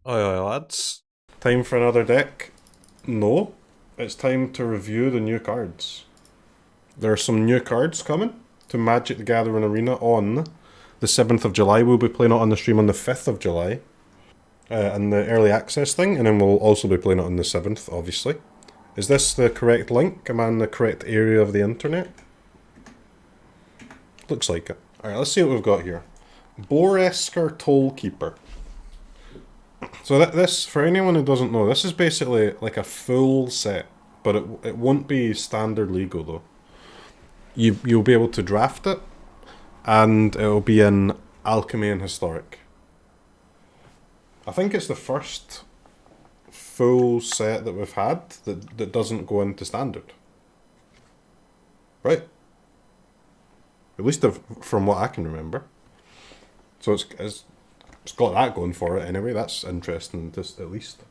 Aye, lads. Time for another deck? No. It's time to review the new cards. There are some new cards coming to Magic the Gathering Arena on the 7th of July. We'll be playing it on the stream on the 5th of July. And the early access thing, and then we'll also be playing it on the 7th, obviously. Is this the correct link? Am I in the correct area of the internet? Looks like it. Alright, let's see what we've got here. Boresker Tollkeeper. So this, for anyone who doesn't know, this is basically like a full set, but it won't be standard legal though. You'll be able to draft it, and it'll be in Alchemy and Historic. I think it's the first full set that we've had that doesn't go into standard. Right? At least from what I can remember. So it's got that going for it anyway. That's interesting, just at least.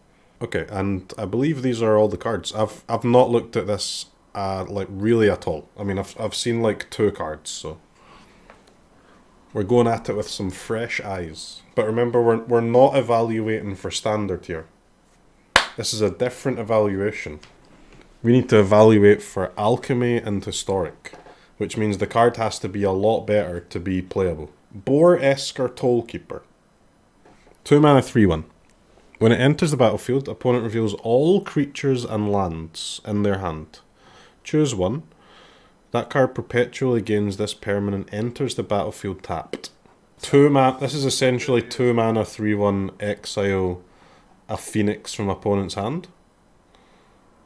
Okay, and I believe these are all the cards. I've not looked at this like really at all. I mean, I've seen like 2 cards, so we're going at it with some fresh eyes. But remember, we're not evaluating for standard here. This is a different evaluation. We need to evaluate for Alchemy and Historic, which means the card has to be a lot better to be playable. Boresker Tollkeeper. 2 mana 3/1. When it enters the battlefield, opponent reveals all creatures and lands in their hand. Choose one. That card perpetually gains this permanent, enters the battlefield tapped. 2 mana. This is essentially 2 mana 3/1 exile a Phoenix from opponent's hand,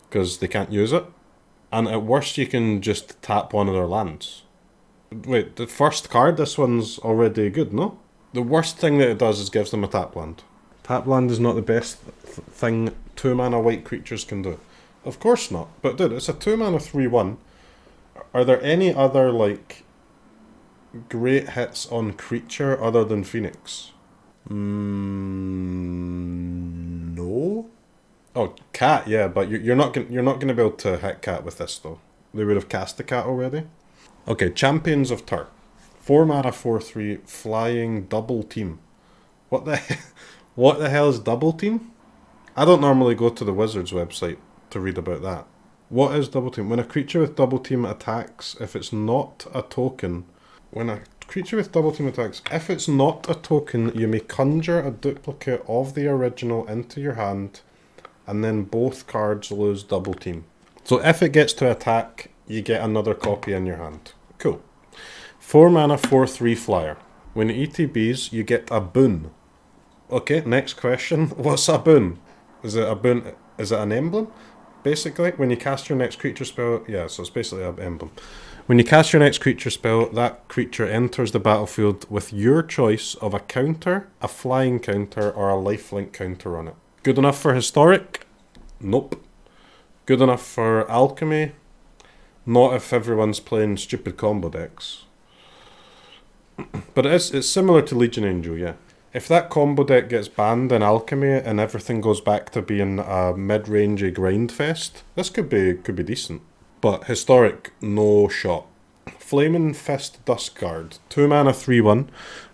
because they can't use it. And at worst you can just tap one of their lands. Wait, the first card, this one's already good, no? The worst thing that it does is gives them a tap land. Tap land is not the best thing 2 mana white creatures can do. Of course not. But dude, it's a 2 mana 3/1. Are there any other, like, great hits on creature other than Phoenix? No? Oh, cat, yeah, but you're not gonna be able to hit cat with this though. They would have cast the cat already. Okay, Champions of Tur. 4 mana 4/3 flying double team. What the hell is double team? I don't normally go to the Wizards website to read about that. What is double team? When a creature with double team attacks, if it's not a token, if it's not a token, you may conjure a duplicate of the original into your hand, and then both cards lose double team. So if it gets to attack, you get another copy in your hand. Cool. 4 mana 4/3 flyer. When it ETBs, you get a boon. Okay, next question. What's a boon? Is it a boon? Is it an emblem? Basically, when you cast your next creature spell, yeah, so it's basically an emblem. When you cast your next creature spell, that creature enters the battlefield with your choice of a counter, a flying counter, or a lifelink counter on it. Good enough for Historic? Nope. Good enough for Alchemy? Not if everyone's playing stupid combo decks. But it's similar to Legion Angel, yeah. If that combo deck gets banned in Alchemy and everything goes back to being a mid-rangey grind fest, this could be decent. But Historic, no shot. Flaming Fist Duskguard. 2 mana 3/1.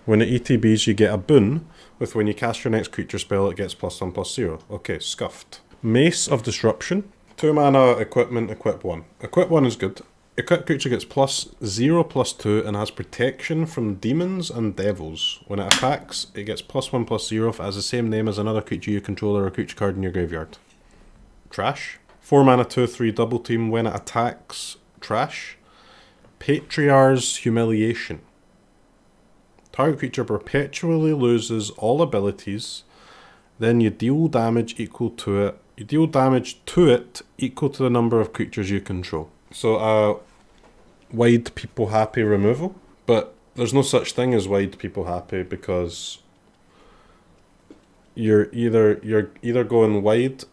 When it ETBs, you get a boon. With when you cast your next creature spell, it gets +1/+0. Okay, scuffed. Mace of Disruption. 2 mana equipment, equip 1. Equip 1 is good. Equipped creature gets +0/+2 and has protection from demons and devils. When it attacks, it gets +1/+0 if it has the same name as another creature you control or a creature card in your graveyard. Trash. 4 mana 2/3 double team. When it attacks, trash. Patriarch's Humiliation. Target creature perpetually loses all abilities. Then you deal damage equal to it. You deal damage to it equal to the number of creatures you control. So, wide people happy removal, but there's no such thing as wide people happy because you're either going wide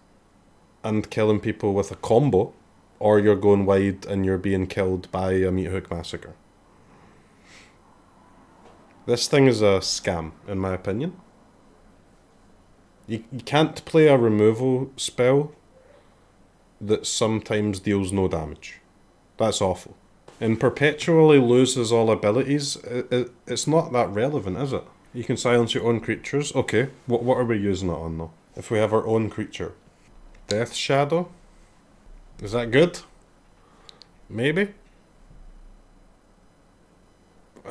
and killing people with a combo, or you're going wide and you're being killed by a meat hook massacre. This thing is a scam, in my opinion. You can't play a removal spell that sometimes deals no damage. That's awful. And perpetually loses all abilities, it's not that relevant, is it? You can silence your own creatures. Okay, what are we using it on though? If we have our own creature. Death Shadow? Is that good? Maybe?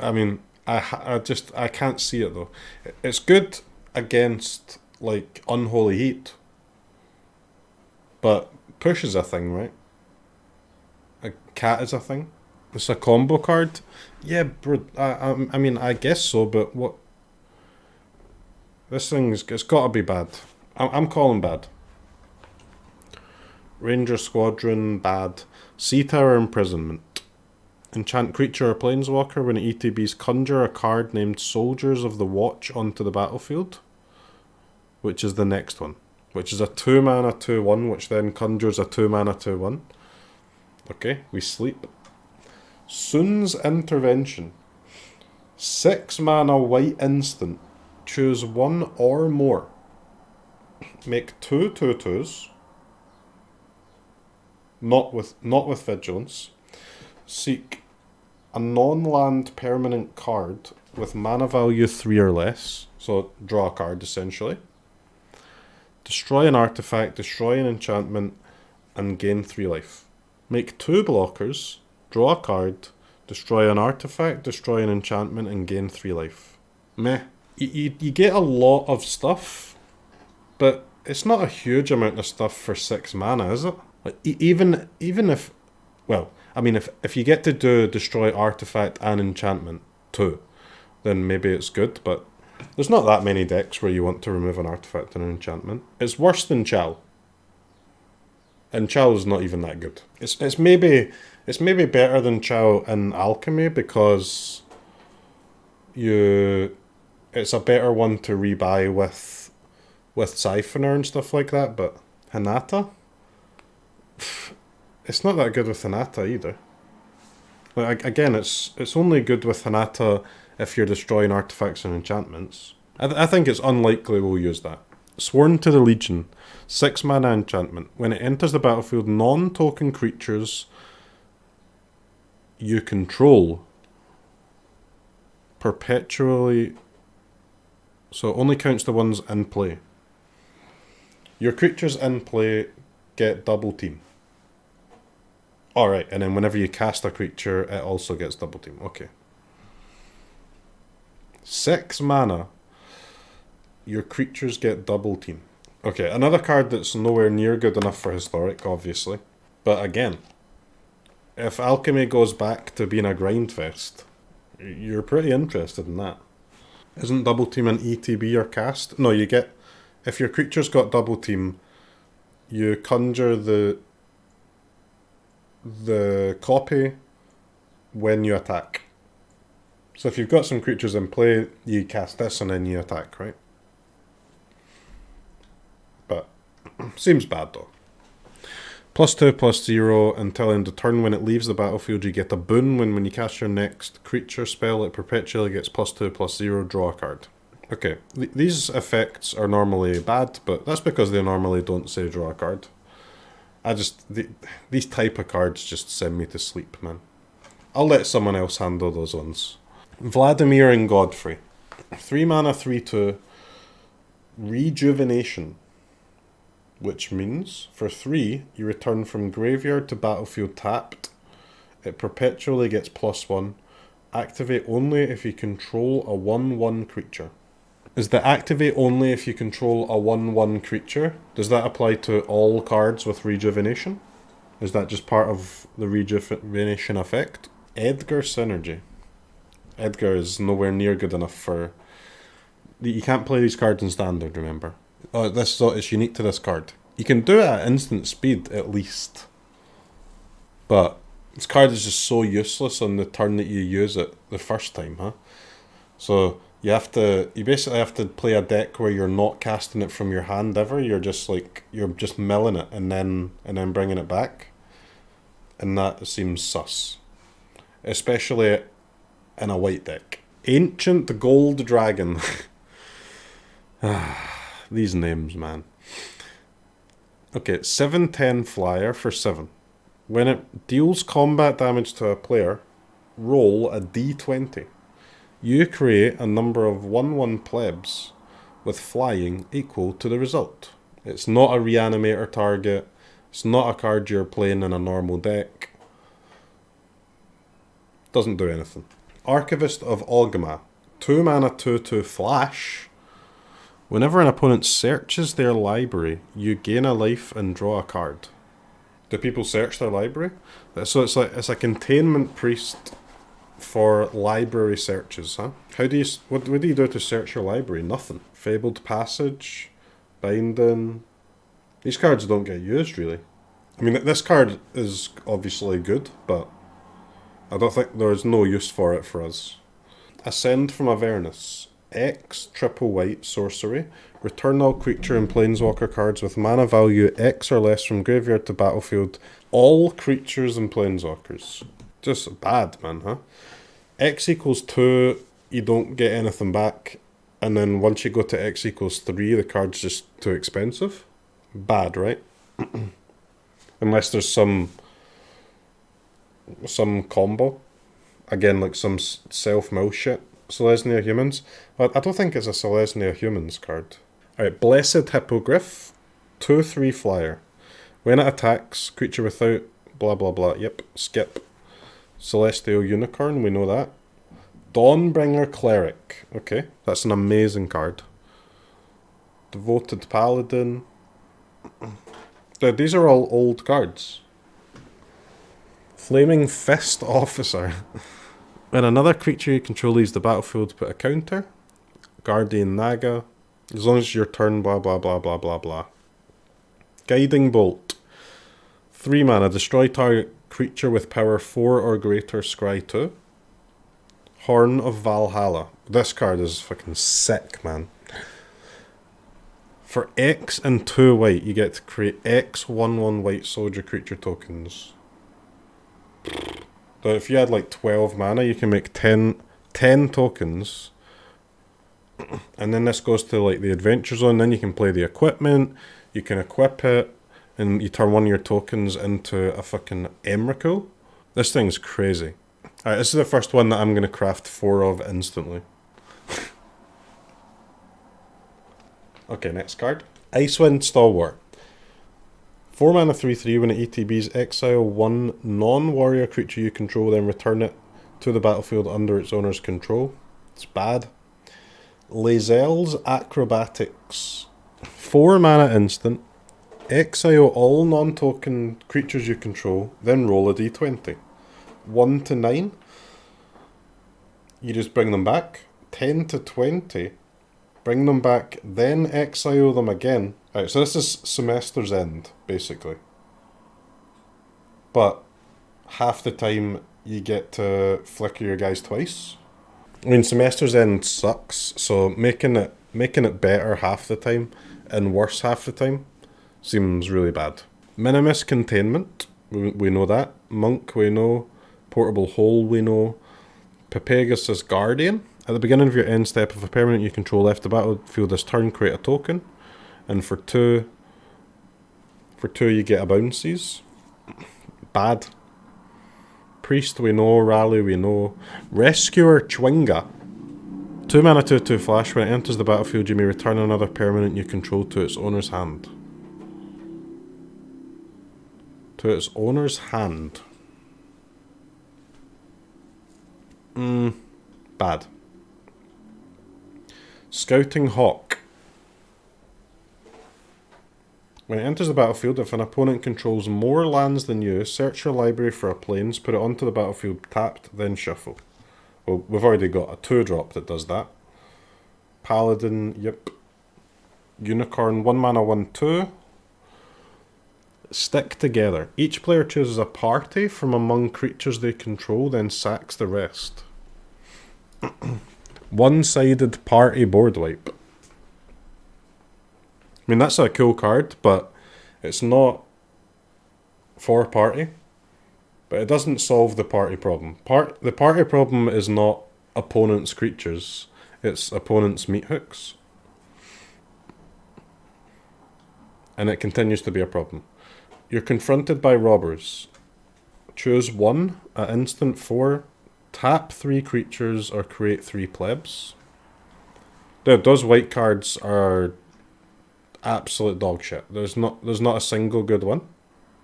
I mean, I can't see it though. It's good against, like, Unholy Heat. But push is a thing, right? A cat is a thing. It's a combo card. Yeah, bro. I mean, I guess so. But what? This thing's it's got to be bad. I'm calling bad. Ranger Squadron bad. Sea Tower Imprisonment. Enchant creature or planeswalker when it ETBs conjure a card named Soldiers of the Watch onto the battlefield. Which is the next one. Which is a 2 mana 2/1, which then conjures a 2 mana 2/1. Okay, we sleep. Soon's Intervention. 6 mana white instant. Choose one or more. Make 2 2/2s. Not with Vigilance. Seek a non-land permanent card with mana value 3 or less. So draw a card essentially. Destroy an artifact, destroy an enchantment, and gain 3 life. Make 2 blockers, draw a card, destroy an artifact, destroy an enchantment, and gain 3 life. Meh. You get a lot of stuff, but it's not a huge amount of stuff for 6 mana, is it? Like, even if... Well, I mean, if you get to do destroy artifact and enchantment too, then maybe it's good, but there's not that many decks where you want to remove an artifact and an enchantment. It's worse than Chow. And Chow is not even that good. It's maybe better than Chow in Alchemy because it's a better one to rebuy with Siphoner and stuff like that, but Hinata? It's not that good with Hinata either. Like, again, it's only good with Hinata if you're destroying artifacts and enchantments. I think it's unlikely we'll use that. Sworn to the Legion. 6 mana enchantment. When it enters the battlefield, non-token creatures you control perpetually... So it only counts the ones in play. Your creatures in play get double team. Alright, and then whenever you cast a creature, it also gets double team. Okay. 6 mana. Your creatures get double team. Okay, another card that's nowhere near good enough for Historic, obviously. But again, if Alchemy goes back to being a grindfest, you're pretty interested in that. Isn't double team an ETB or cast? No, you get... If your creature's got double team, you conjure the copy when you attack. So if you've got some creatures in play, you cast this and then you attack, right? But, seems bad though. +2/+0 until end of turn. When it leaves the battlefield, you get a boon. When you cast your next creature spell, it perpetually gets +2/+0, draw a card. Okay, these effects are normally bad, but that's because they normally don't say draw a card. These type of cards just send me to sleep, man. I'll let someone else handle those ones. Vladimir and Godfrey. 3 mana, 3/2. Rejuvenation. Which means, for 3, you return from graveyard to battlefield tapped. It perpetually gets +1. Activate only if you control a 1/1 creature. Is the activate only if you control a 1/1 creature? Does that apply to all cards with rejuvenation? Is that just part of the rejuvenation effect? Edgar Synergy. Edgar is nowhere near good enough for... You can't play these cards in standard, remember. Oh, it's unique to this card. You can do it at instant speed, at least. But this card is just so useless on the turn that you use it the first time, huh? So you basically have to play a deck where you're not casting it from your hand ever. You're just milling it and then bringing it back. And that seems sus. Especially in a white deck. Ancient Gold Dragon. These names, man. Okay, 7/10 flyer for 7. When it deals combat damage to a player, roll a d20. You create a number of 1/1 plebs with flying equal to the result. It's not a reanimator target. It's not a card you're playing in a normal deck. Doesn't do anything. Archivist of Ogma. 2 mana 2/2 flash. Whenever an opponent searches their library, you gain a life and draw a card. Do people search their library? So it's a containment priest for library searches, huh? What do you do to search your library? Nothing. Fabled Passage, Binding. These cards don't get used, really. I mean, this card is obviously good, but I don't think there's no use for it for us. Ascend from Avernus. X, triple white, sorcery. Return all creature and planeswalker cards with mana value X or less from graveyard to battlefield. All creatures and planeswalkers. Just bad, man, huh? X equals 2, you don't get anything back. And then once you go to X equals 3, the card's just too expensive. Bad, right? Unless there's some combo. Again, like some self-mill shit. Selesnya Humans. I don't think it's a Selesnya Humans card. Alright, Blessed Hippogriff. 2/3 flyer. When it attacks, creature without blah blah blah. Yep, skip. Celestial Unicorn, we know that. Dawnbringer Cleric. Okay, that's an amazing card. Devoted Paladin. Dude, these are all old cards. Flaming Fist Officer. When another creature you control leaves the battlefield, put a counter. Guardian Naga. As long as it's your turn, blah blah blah blah blah blah. Guiding Bolt. 3 mana, destroy target creature with power 4 or greater, scry 2. Horn of Valhalla. This card is fucking sick, man. For X and 2 white, you get to create X 1/1 white soldier creature tokens. So if you had like 12 mana, you can make 10 tokens. And then this goes to like the Adventure Zone. Then you can play the equipment. You can equip it. And you turn one of your tokens into a fucking Emrakul. This thing's crazy. Alright, this is the first one that I'm going to craft 4 of instantly. Okay, next card. Wind Stalwart. 4 mana 3/3, when it ETBs, exile 1 non-warrior creature you control, then return it to the battlefield under its owner's control. It's bad. Lae'zel's Acrobatics. 4 mana instant. Exile all non-token creatures you control, then roll a d20. 1 to 9. You just bring them back. 10 to 20. Bring them back, then exile them again. Right, so this is Semester's End, basically. But half the time you get to flicker your guys twice. I mean, Semester's End sucks, so making it better half the time and worse half the time seems really bad. Minimus Containment, we know that. Monk, we know. Portable Hole, we know. Pegasus Guardian. At the beginning of your end step, if a permanent you control left the battlefield this turn, create a token. And for two you get a bounces. Bad. Priest, we know. Rally, we know. Rescuer Chwinga. 2 mana 2/2 flash. When it enters the battlefield, you may return another permanent you control to its owner's hand. To its owner's hand. Bad. Scouting Hawk. When it enters the battlefield, if an opponent controls more lands than you, search your library for a plains, put it onto the battlefield tapped, then shuffle. Well, we've already got a 2-drop that does that. Paladin, yep. Unicorn, 1 mana 1/2. Stick together. Each player chooses a party from among creatures they control, then sacks the rest. One-sided party board wipe. I mean, that's a cool card, but it's not for party. But it doesn't solve the party problem. The party problem is not opponents' creatures. It's opponents' meat hooks. And it continues to be a problem. You're confronted by robbers. Choose one, an instant 4, tap 3 creatures or create 3 plebs. Those white cards are absolute dog shit. There's not a single good one.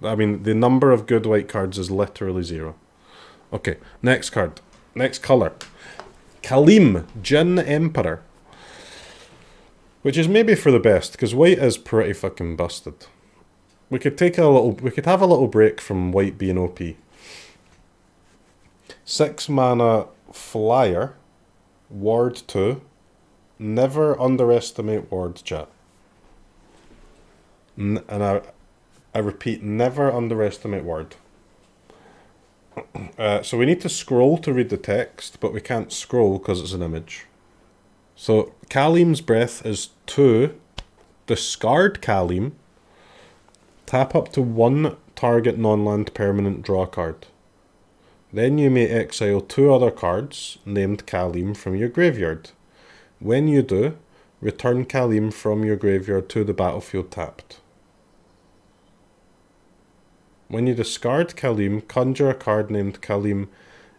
I mean, the number of good white cards is literally 0. Okay, next card. Next colour. Kalim, Jin Emperor. Which is maybe for the best, because white is pretty fucking busted. We could have a little break from white being OP. 6 mana flyer, ward 2. Never underestimate ward, chat. And I repeat, never underestimate ward. So we need to scroll to read the text, but we can't scroll because it's an image. So Kalim's Breath is 2. Discard Kalim. Tap up to 1 target non-land permanent, draw a card. Then you may exile 2 other cards named Kalim from your graveyard. When you do, return Kalim from your graveyard to the battlefield tapped. When you discard Kalim, conjure a card named Kalim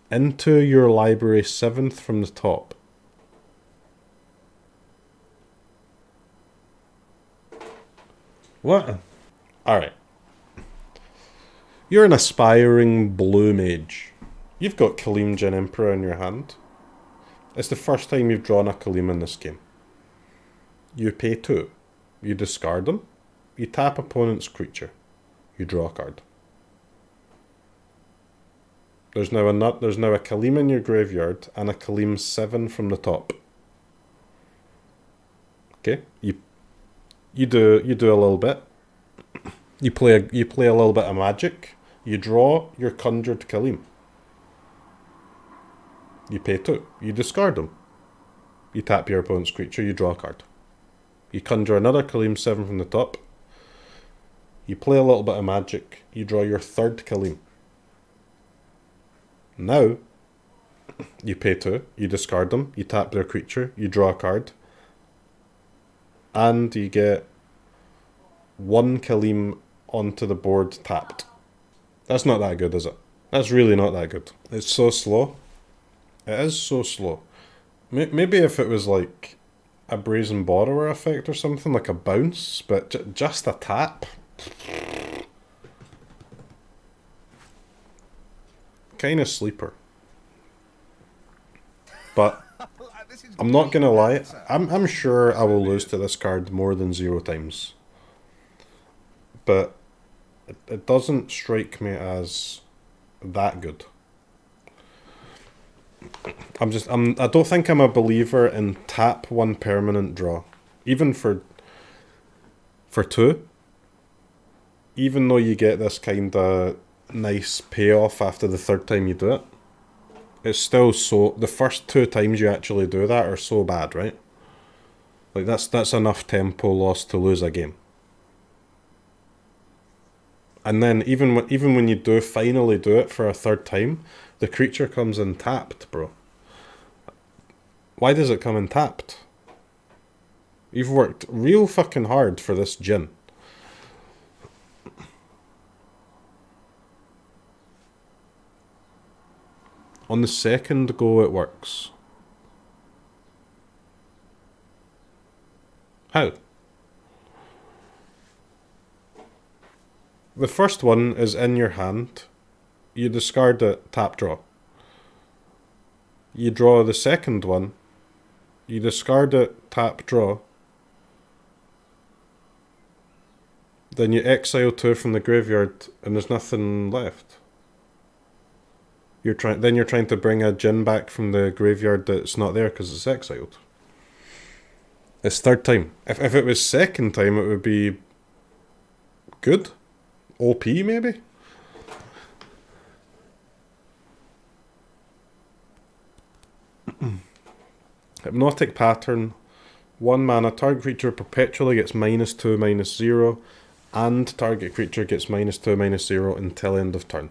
into your library 7th from the top. What? Alright. You're an aspiring blue mage. You've got Kalim Jin Emperor in your hand. It's the first time you've drawn a Kalim in this game. You pay 2. You discard them. You tap opponent's creature. You draw a card. There's now a Kalim in your graveyard and a Kalim 7 from the top. Okay, you do a little bit. You play a little bit of magic. You draw your conjured Kalim. You pay 2. You discard them. You tap your opponent's creature. You draw a card. You conjure another Kalim 7 from the top. You play a little bit of magic. You draw your 3rd Kalim. Now, you pay 2. You discard them. You tap their creature. You draw a card. And you get 1 Kalim onto the board tapped. That's not that good, is it? That's really not that good. It's so slow. It is so slow. Maybe if it was like a Brazen Borrower effect or something, like a bounce, but just a tap. Kind of sleeper. But I'm not gonna lie, I'm sure I will lose to this card more than 0 times. But it doesn't strike me as that good. I don't think I'm a believer in tap 1 permanent draw. Even for 2. Even though you get this kind of nice payoff after the 3rd time you do it. It's still so... The first 2 times you actually do that are so bad, right? Like, that's enough tempo loss to lose a game. And then, even when you do finally do it for a 3rd time, the creature comes in tapped, bro. Why does it come in tapped? You've worked real fucking hard for this Jin. On the 2nd go it works. How? The first one is in your hand. You discard it, tap draw. You draw the second one. You discard it, tap draw. Then you exile 2 from the graveyard and there's nothing left. You're trying to bring a Jin back from the graveyard that's not there because it's exiled. It's 3rd time. If it was 2nd time, it would be good. OP maybe? Hypnotic Pattern. 1 mana, target creature perpetually gets -2/-0, and target creature gets -2/-0 until end of turn.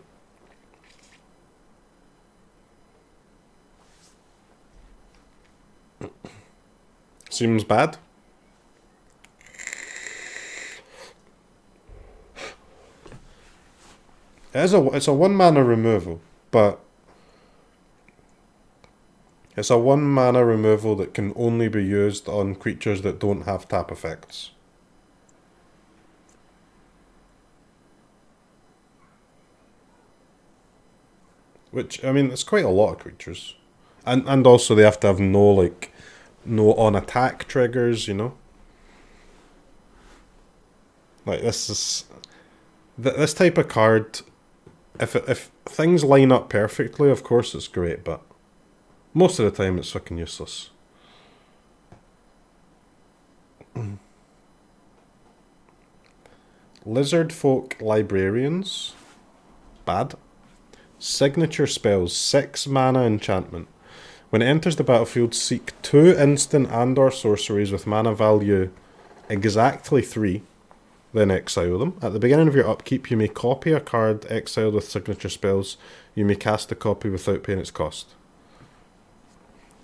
Seems bad. It's a 1 mana removal, but It's a 1 mana removal that can only be used on creatures that don't have tap effects. Which, I mean, it's quite a lot of creatures. And also they have to have no on attack triggers, you know? Like, this type of card, if things line up perfectly, of course it's great, but most of the time it's fucking useless. Lizard Folk Librarians. Bad. Signature spells, 6 mana enchantment. When it enters the battlefield, seek 2 instant and or sorceries with mana value exactly 3, then exile them. At the beginning of your upkeep, you may copy a card exiled with signature spells. You may cast a copy without paying its cost.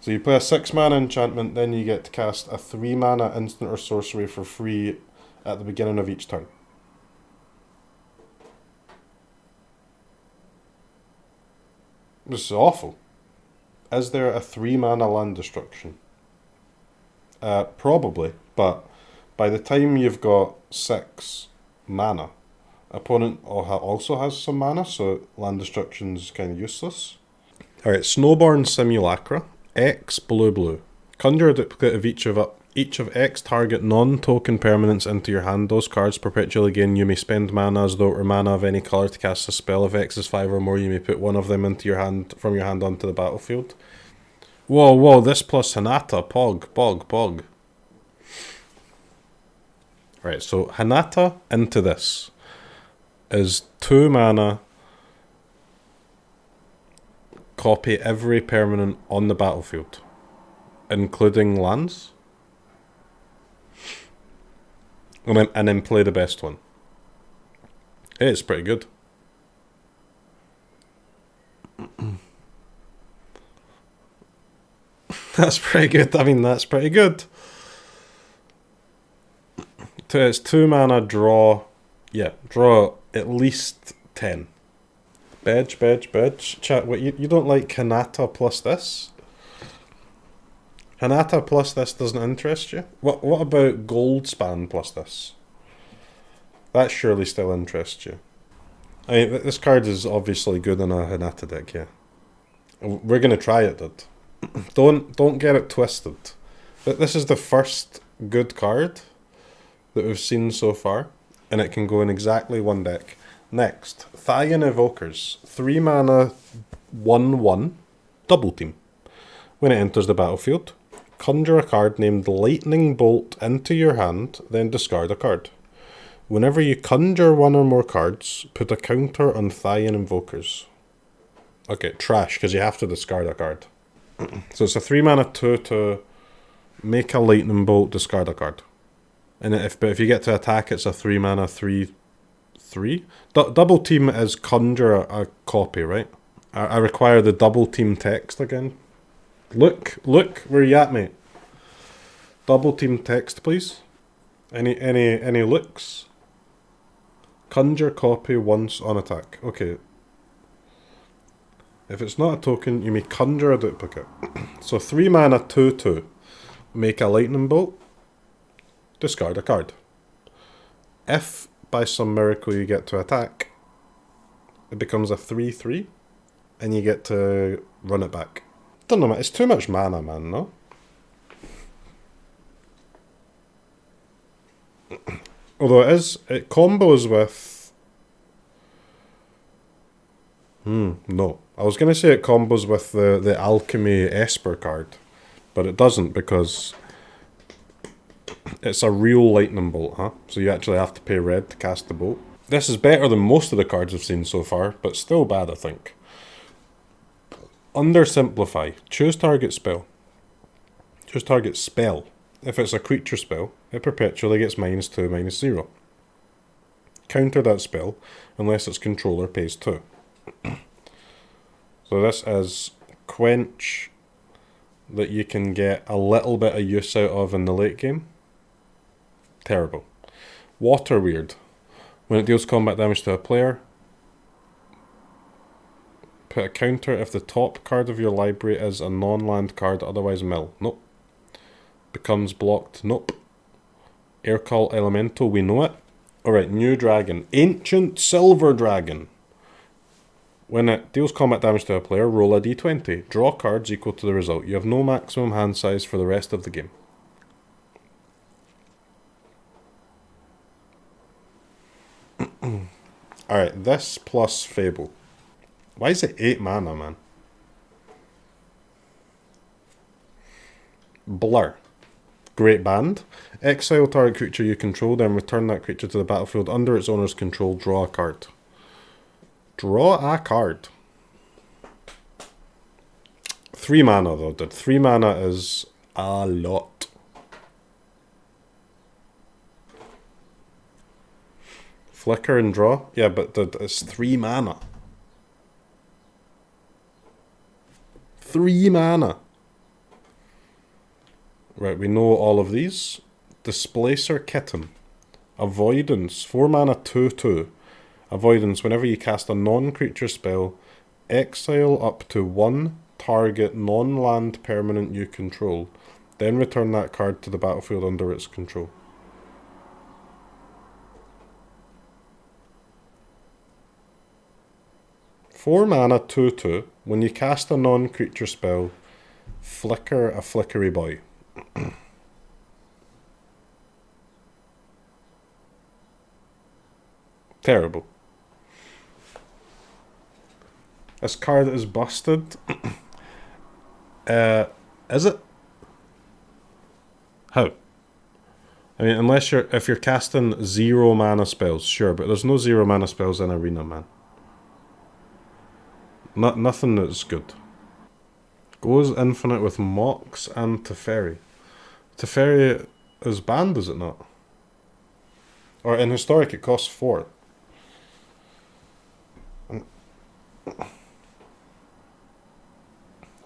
So you play a 6 mana enchantment, then you get to cast a 3 mana instant or sorcery for free at the beginning of each turn. This is awful. Is there a 3 mana land destruction? Probably, but by the time you've got 6 mana, opponent also has some mana, so land destruction's kind of useless. Alright, Snowborn Simulacra. X blue. Conjure a duplicate of each of X target non-token permanents into your hand. Those cards perpetually gain. You may spend mana as though it were mana of any colour to cast a spell. If X is 5 or more, you may put one of them into your hand from your hand onto the battlefield. Whoa, this plus Hinata, pog. Right, so Hinata into this is 2 mana, copy every permanent on the battlefield, including lands, and then play the best one. It's pretty good. That's pretty good. I mean, that's pretty good. It's 2 mana, draw at least 10. Bedge. Chat, what, you don't like Hinata plus this? Hinata plus this doesn't interest you? What about Goldspan plus this? That surely still interests you. I mean, this card is obviously good in a Hinata deck, yeah. We're going to try it, dude. Don't get it twisted. This is the first good card that we've seen so far, and it can go in exactly one deck. Next, Thaian Evokers. 3 mana, 1/1, double team. When it enters the battlefield, conjure a card named Lightning Bolt into your hand, then discard a card. Whenever you conjure one or more cards, put a counter on Thaian Invokers. Okay, trash, because you have to discard a card. So it's a 3 mana 2/2, make a Lightning Bolt, discard a card. And if you get to attack, it's a 3 mana 3/3. Double team is conjure a copy, right? I require the double team text again. Look, where you at, mate? Double team text, please. Any looks? Conjure copy once on attack. Okay. If it's not a token, you may conjure a duplicate. So 3 mana 2/2. Make a lightning bolt. Discard a card. If by some miracle you get to attack, it becomes a 3/3, and you get to run it back. Don't know, man. It's too much mana, man, no? Although it combos with... no. I was going to say it combos with the Alchemy Esper card, but it doesn't because it's a real lightning bolt, huh? So you actually have to pay red to cast the bolt. This is better than most of the cards I've seen so far, but still bad, I think. Undersimplify. Choose target spell. Choose target spell. If it's a creature spell, it perpetually gets -2, -0. Counter that spell unless its controller pays 2. So this is Quench that you can get a little bit of use out of in the late game. Terrible. Water Weird. When it deals combat damage to a player, Put a counter if the top card of your library is a non-land card, otherwise mill. Nope. Becomes blocked. Nope. Aircall Elemental, we know it. Alright, new dragon. Ancient Silver Dragon. When it deals combat damage to a player, roll a d20. Draw cards equal to the result. You have no maximum hand size for the rest of the game. Alright, this plus Fable. Why is it 8 mana, man? Blur. Great band. Exile target creature you control, then return that creature to the battlefield under its owner's control. Draw a card. Draw a card. 3 mana though, dude. 3 mana is a lot. Flicker and draw? Yeah, but dude, it's 3 mana. 3 mana. Right, we know all of these. Displacer Kitten. Avoidance. 4 mana 2/2. Avoidance. Whenever you cast a non-creature spell, exile up to 1 target non-land permanent you control. Then return that card to the battlefield under its control. Four mana 2/2. When you cast a non-creature spell, flicker a flickery boy. Terrible. This card is busted. Is it? How? I mean, unless if you're casting 0 mana spells, sure, but there's no 0 mana spells in Arena, man. Nothing that's good. Goes infinite with Mox and Teferi. Teferi is banned, is it not? Or in Historic it costs 4.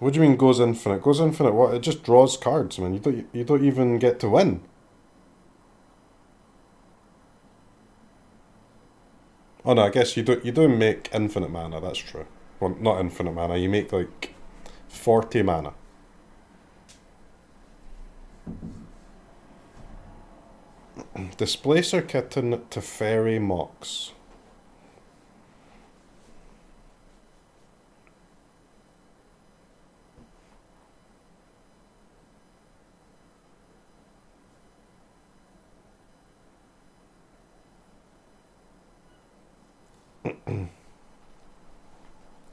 What do you mean goes infinite? Goes infinite what? It just draws cards, man. You don't even get to win. Oh no, I guess you don't make infinite mana, that's true. Well, not infinite mana, you make like 40 mana. Displacer Kitten Teferi Mox.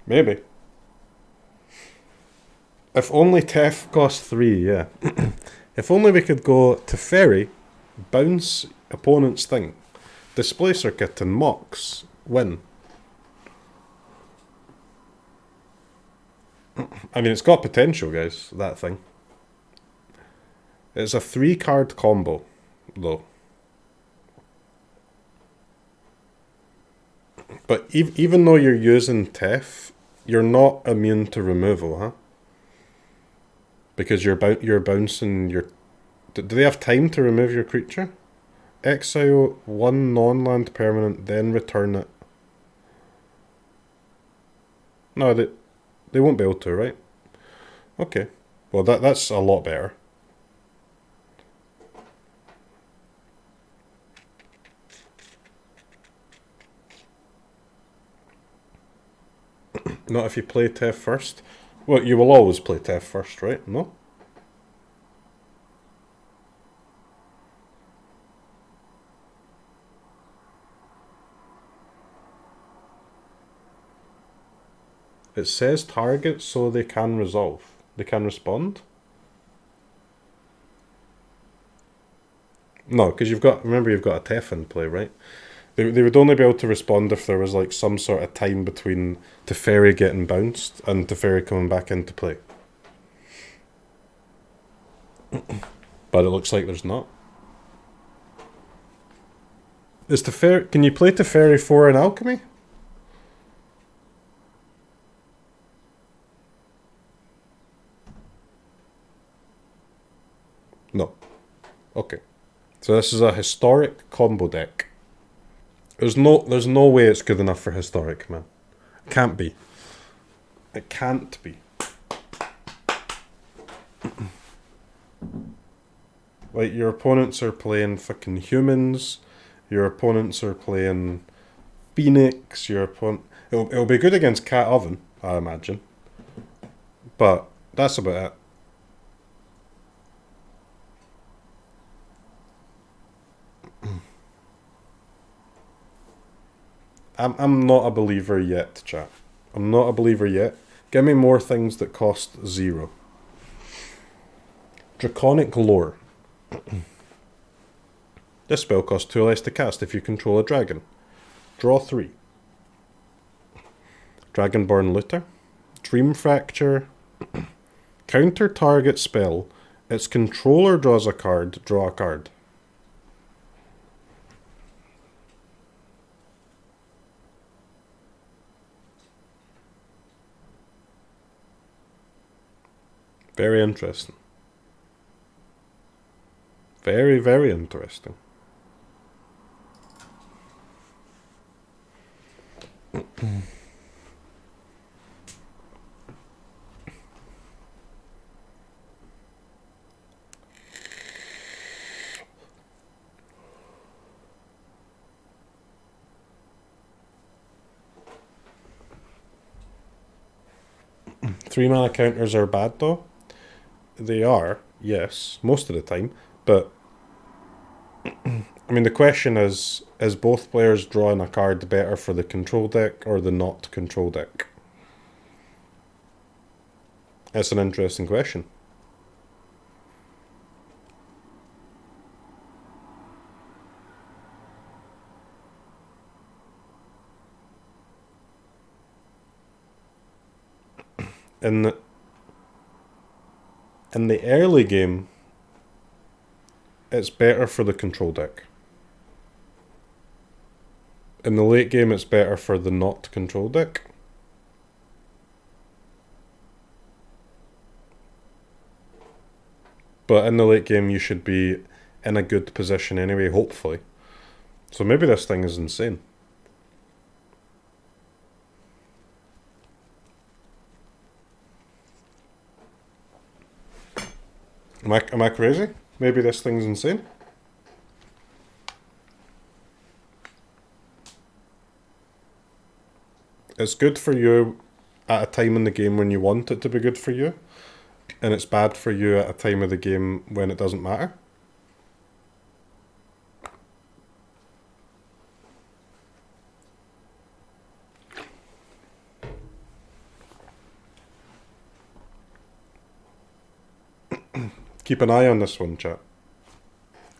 Maybe. If only Tef cost 3, yeah. If only we could go Teferi, bounce opponent's thing. Displacer Kitten, Mox, win. I mean, it's got potential, guys, that thing. It's a 3-card combo, though. But even though you're using Tef, you're not immune to removal, huh? Because you're bouncing your... Do they have time to remove your creature? Exile 1 non-land permanent, then return it. No, they won't be able to, right? Okay. Well, that's a lot better. Not if you play Tef first. Well, you will always play Tef first, right? No? It says target, so they can resolve. They can respond? No, because remember you've got a Tef in play, right? They would only be able to respond if there was like some sort of time between Teferi getting bounced and Teferi coming back into play. But it looks like there's not. Is Teferi... Can you play Teferi 4 in Alchemy? No. Okay. So this is a historic combo deck. There's no way it's good enough for historic, man. Can't be. It can't be. Like, your opponents are playing fucking humans, your opponents are playing Phoenix, your opponent... It'll be good against Cat Oven, I imagine. But that's about it. I'm not a believer yet, chat. I'm not a believer yet. Give me more things that cost 0. Draconic Lore. This spell costs 2 less to cast if you control a dragon. Draw 3. Dragonborn Looter. Dream Fracture. Counter target spell. Its controller draws a card, draw a card. Very interesting. Very, very interesting. Three mana counters are bad though. They are, yes, most of the time. But I mean, the question is both players drawing a card better for the control deck or the not control deck? It's an interesting question. In the early game, it's better for the control deck. In the late game, it's better for the not control deck. But in the late game, you should be in a good position anyway, hopefully. So maybe this thing is insane. Am I crazy? Maybe this thing's insane? It's good for you at a time in the game when you want it to be good for you, and it's bad for you at a time of the game when it doesn't matter. Keep an eye on this one, chat.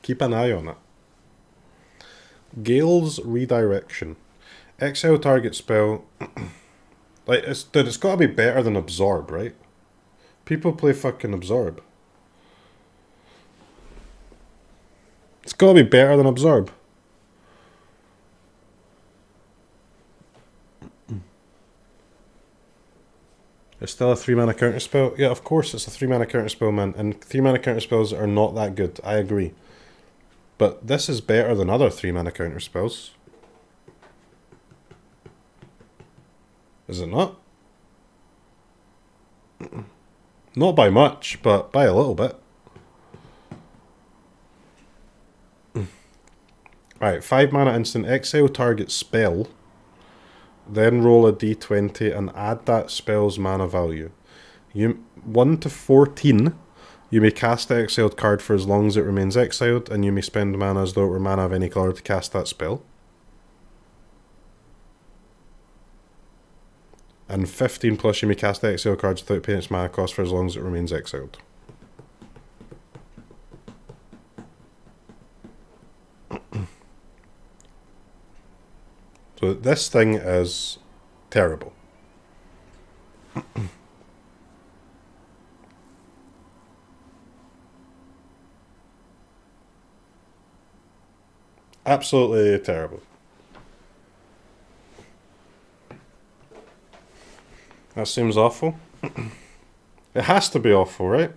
Keep an eye on it. Gale's Redirection. Exile target spell. Like, it's got to be better than Absorb, right? People play fucking Absorb. It's got to be better than Absorb. It's still a 3 mana counter spell? Yeah, of course it's a 3 mana counter spell, man. And 3 mana counter spells are not that good. I agree. But this is better than other 3 mana counter spells. Is it not? Not by much, but by a little bit. Alright, 5 mana instant. Exile target spell. Then roll a d20 and add that spell's mana value. 1 to 14, you may cast the exiled card for as long as it remains exiled, and you may spend mana as though it were mana of any colour to cast that spell. And 15 plus, you may cast the exiled cards without paying its mana cost for as long as it remains exiled. So this thing is terrible. Absolutely terrible. That seems awful. It has to be awful, right?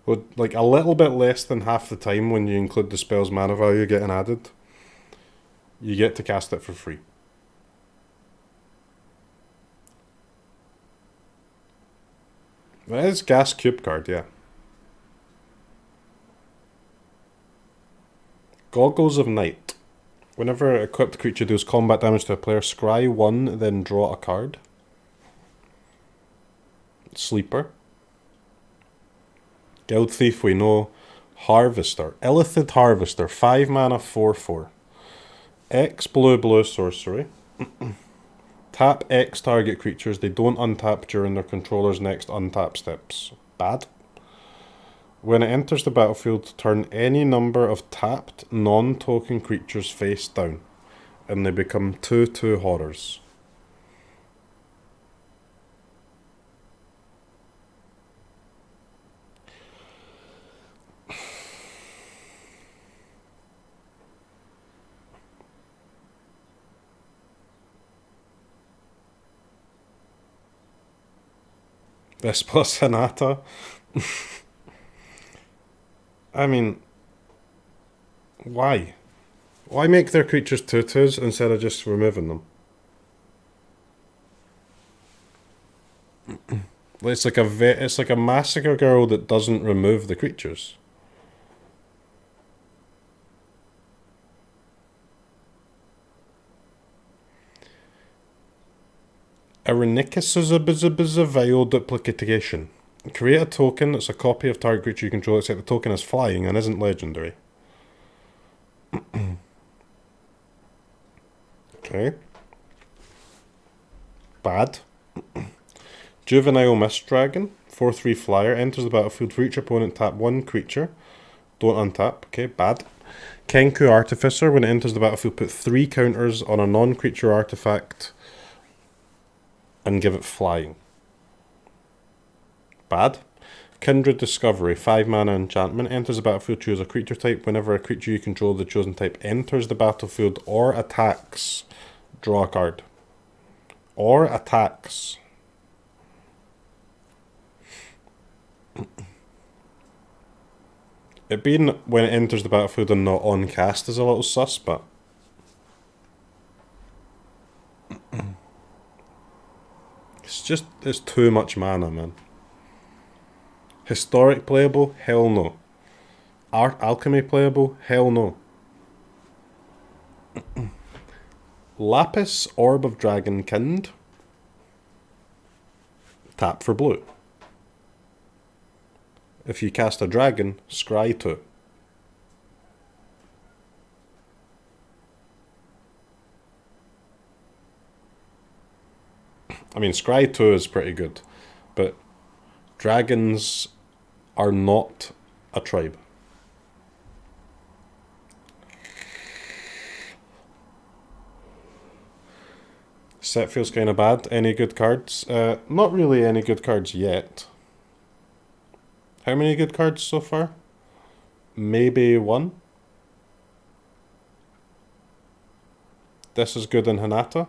Well, like a little bit less than half the time when you include the spell's mana value getting added, you get to cast it for free. That is Gas Cube card, yeah. Goggles of Night. Whenever an equipped creature deals combat damage to a player, scry 1, then draw a card. Sleeper. Guild Thief, we know. Harvester. Illithid Harvester. 5 mana, 4/4. X blue sorcery. Tap X target creatures. They don't untap during their controller's next untap steps. Bad. When it enters the battlefield, turn any number of tapped non-token creatures face down, and they become 2/2 horrors. This plus Hinata. I mean, why? Why make their creatures 2/2s instead of just removing them? It's like a Massacre Girl that doesn't remove the creatures. Arenicus Vial Duplication. Create a token that's a copy of target creature you control, except the token is flying and isn't legendary. Okay. Bad. Juvenile Mist Dragon. 4/3 flyer. Enters the battlefield. For each opponent, tap 1 creature. Don't untap. Okay, bad. Kenku Artificer. When it enters the battlefield, put 3 counters on a non-creature artifact and give it flying. Bad. Kindred Discovery, 5 mana enchantment, enters the battlefield, choose a creature type. Whenever a creature you control of the chosen type enters the battlefield or attacks, draw a card. Or attacks. It being when it enters the battlefield and not on cast is a little sus, but it's too much mana, man. Historic playable? Hell no. Alchemy playable? Hell no. Lapis Orb of Dragonkind. Tap for blue. If you cast a dragon, scry 2. I mean, scry 2 is pretty good, but dragons are not a tribe. Set feels kind of bad. Any good cards? Not really any good cards yet. How many good cards so far? Maybe 1. This is good in Hinata.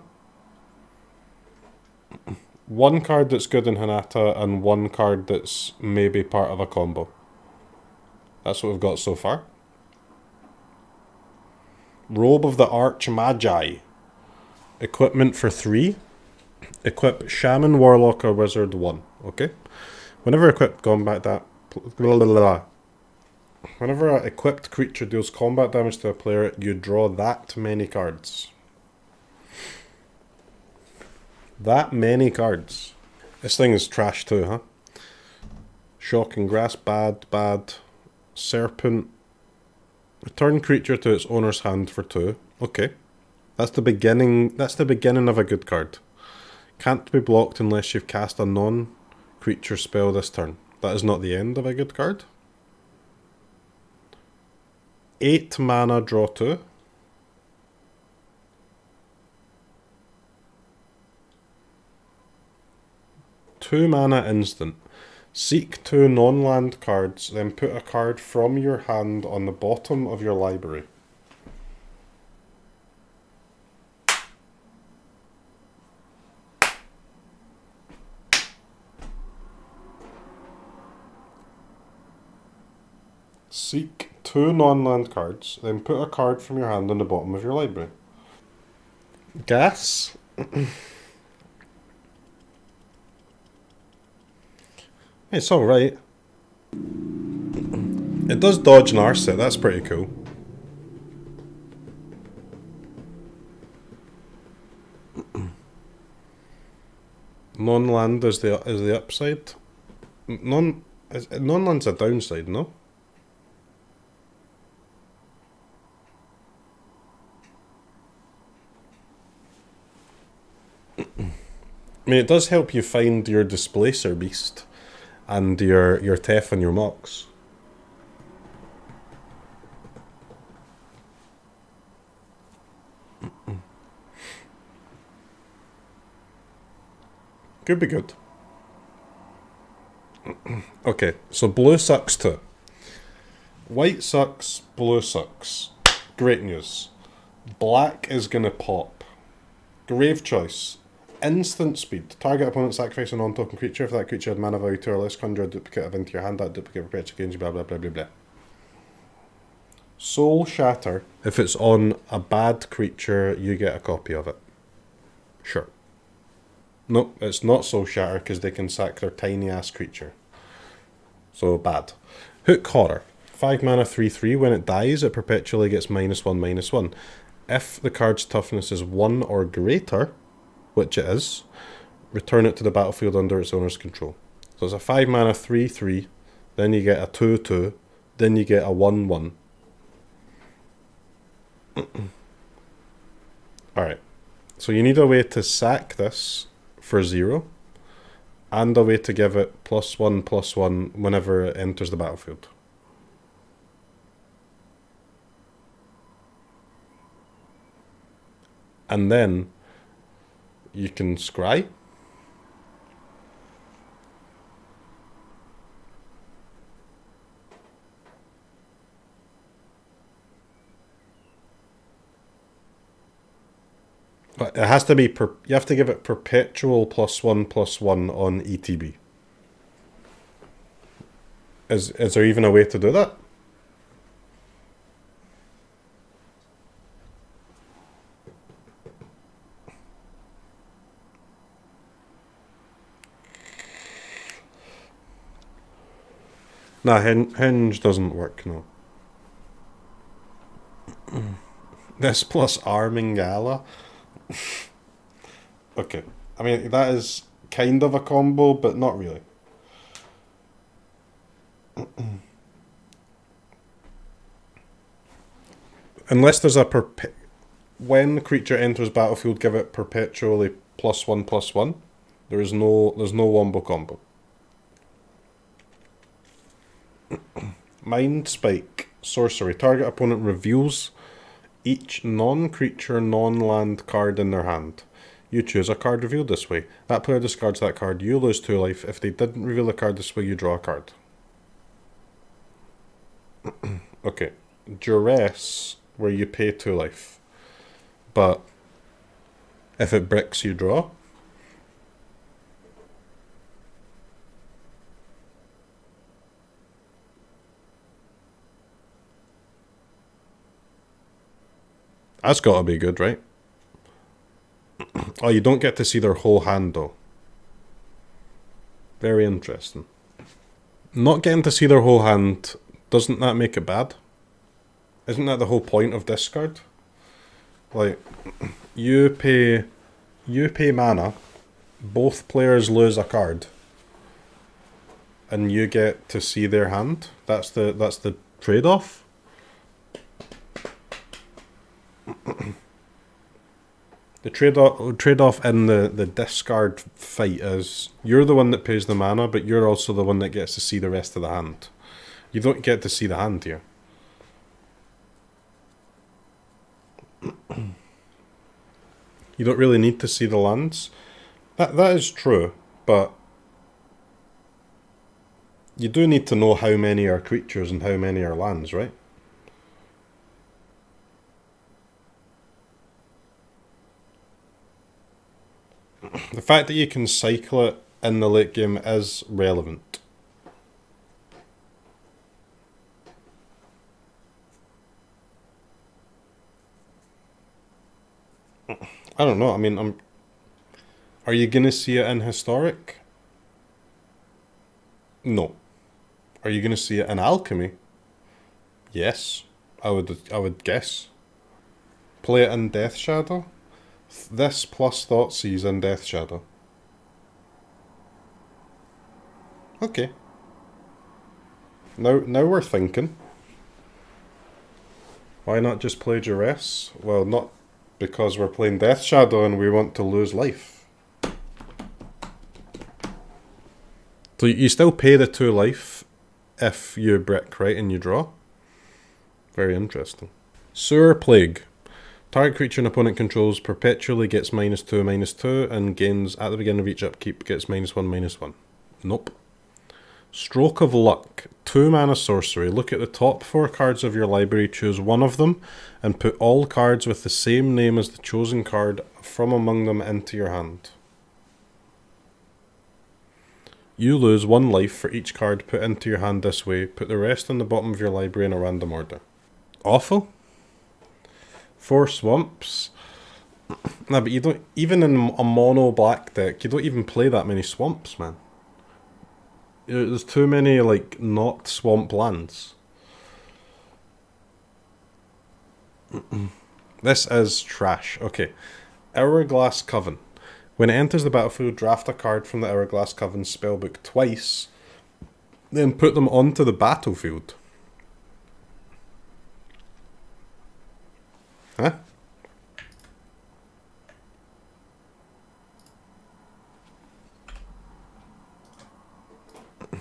1 card that's good in Hinata and 1 card that's maybe part of a combo. That's what we've got so far. Robe of the Arch Magi. Equipment for 3. Equip Shaman, Warlock, or Wizard 1. Okay? Whenever equipped combat that... Whenever an equipped creature deals combat damage to a player, you draw that many cards. That many cards. This thing is trash too, huh? Shocking Grass, bad, bad. Serpent. Return creature to its owner's hand for 2. Okay. That's the beginning of a good card. Can't be blocked unless you've cast a non-creature spell this turn. That is not the end of a good card. 8 mana, draw 2. Two mana instant. Seek 2 non-land cards, then put a card from your hand on the bottom of your library. Seek 2 non-land cards, then put a card from your hand on the bottom of your library. Gas? It's alright. It does dodge and arse it, that's pretty cool. Non-land is the upside. Non-land's a downside, no? I mean, it does help you find your Displacer Beast and your Tef and your Mox. Could be good. Okay, so blue sucks too. White sucks, blue sucks. Great news. Black is gonna pop. Grave choice. Instant speed. Target opponent sacrifice a non-token creature. If that creature had mana value 2 or less, conjure a duplicate of into your hand. That duplicate perpetuates against you, blah blah blah blah blah. Soul Shatter. If it's on a bad creature, you get a copy of it. Sure. Nope, it's not Soul Shatter because they can sack their tiny ass creature. So bad. Hook Horror. 5 mana 3/3. When it dies, it perpetually gets -1/-1. If the card's toughness is 1 or greater, which it is, return it to the battlefield under its owner's control. So it's a 5 mana 3/3, then you get a 2/2, then you get a 1/1. Alright, so you need a way to sack this for 0, and a way to give it +1/+1 whenever it enters the battlefield. And then you can scry. But it has to be, you have to give it perpetual +1/+1 on ETB. Is there even a way to do that? Nah, Hinge doesn't work, no. This plus Arming Gala. Okay, I mean, that is kind of a combo, but not really. Unless there's a when the creature enters battlefield, give it perpetually +1/+1. There's no wombo combo. Mind Spike. Sorcery. Target opponent reveals each non-creature, non-land card in their hand. You choose a card revealed this way. That player discards that card. You lose 2 life. If they didn't reveal a card this way, you draw a card. Okay. Duress, where you pay 2 life. But if it bricks, you draw. That's gotta be good, right? Oh, you don't get to see their whole hand, though. Very interesting. Not getting to see their whole hand, doesn't that make it bad? Isn't that the whole point of discard? Like, you pay mana, both players lose a card, and you get to see their hand. That's the trade-off. The trade-off in the discard fight is you're the one that pays the mana, but you're also the one that gets to see the rest of the hand. You don't get to see the hand here. You don't really need to see the lands. That is true, but you do need to know how many are creatures and how many are lands, right? The fact that you can cycle it in the late game is relevant. I don't know. I mean, are you gonna see it in Historic? No. Are you gonna see it in Alchemy? Yes. I would guess. Play it in Death Shadow? This plus Thoughtseize in Death Shadow. Okay. Now we're thinking. Why not just play Duress? Well, not because we're playing Death Shadow and we want to lose life. So you still pay the 2 life if you brick, right, and you draw. Very interesting. Sewer Plague. Target creature an opponent controls perpetually gets -2/-2 and gains at the beginning of each upkeep gets -1/-1. Nope. Stroke of Luck. 2 mana sorcery. Look at the top 4 cards of your library, choose one of them, and put all cards with the same name as the chosen card from among them into your hand. You lose 1 life for each card put into your hand this way. Put the rest on the bottom of your library in a random order. Awful. 4 swamps. Nah, but you don't, even in a mono black deck, you don't even play that many swamps, man. There's too many, like, not swamp lands. This is trash. Okay. Hourglass Coven. When it enters the battlefield, draft a card from the Hourglass Coven spellbook twice, then put them onto the battlefield. Huh?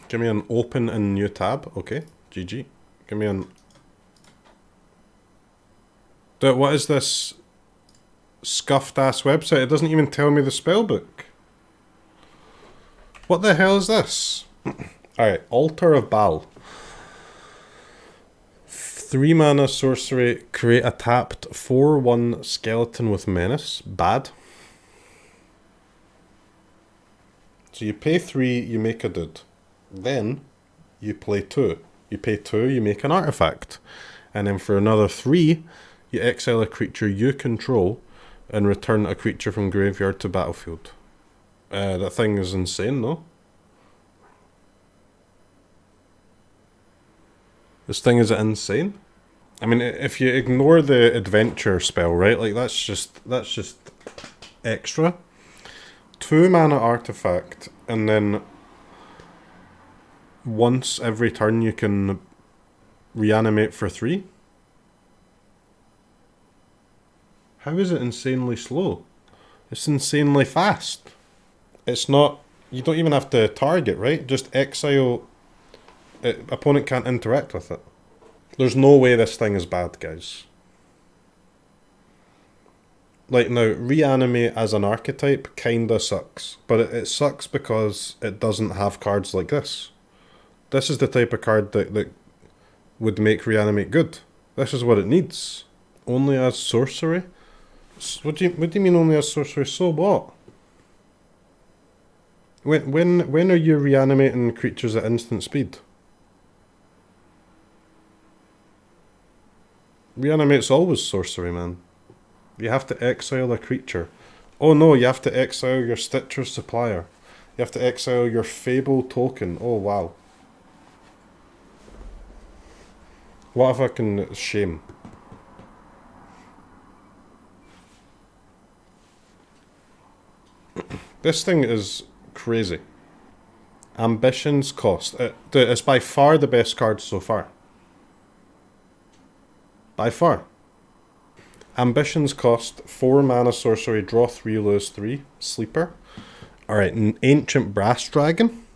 Give me an open and new tab. Okay, GG. Give me an... Dude, what is this scuffed ass website? It doesn't even tell me the spellbook. What the hell is this? Alright, Altar of Baal. 3 mana sorcery, create a tapped 4/1 skeleton with menace. Bad. So you pay 3, you make a dude. Then you play 2. You pay 2, you make an artifact. And then for another 3, you exile a creature you control and return a creature from graveyard to battlefield. That thing is insane, though. This thing is insane. I mean, if you ignore the adventure spell, right? Like that's just extra. 2 mana artifact, and then once every turn you can reanimate for 3. How is it insanely slow? It's insanely fast. It's not... You don't even have to target, right? Just exile... opponent can't interact with it. There's no way this thing is bad, guys. Like, now, reanimate as an archetype kinda sucks. But it sucks because it doesn't have cards like this. This is the type of card that would make reanimate good. This is what it needs. Only as sorcery? What do you mean only as sorcery? So what? When are you reanimating creatures at instant speed? Reanimate's always sorcery, man. You have to exile a creature. Oh no, you have to exile your Stitcher Supplier. You have to exile your Fable token. Oh wow. What if I can... Shame. This thing is crazy. Ambition's Cost. It's by far the best card so far. By far. Ambition's Cost, 4 mana sorcery, draw 3, lose 3. Sleeper. Alright, an Ancient Brass Dragon.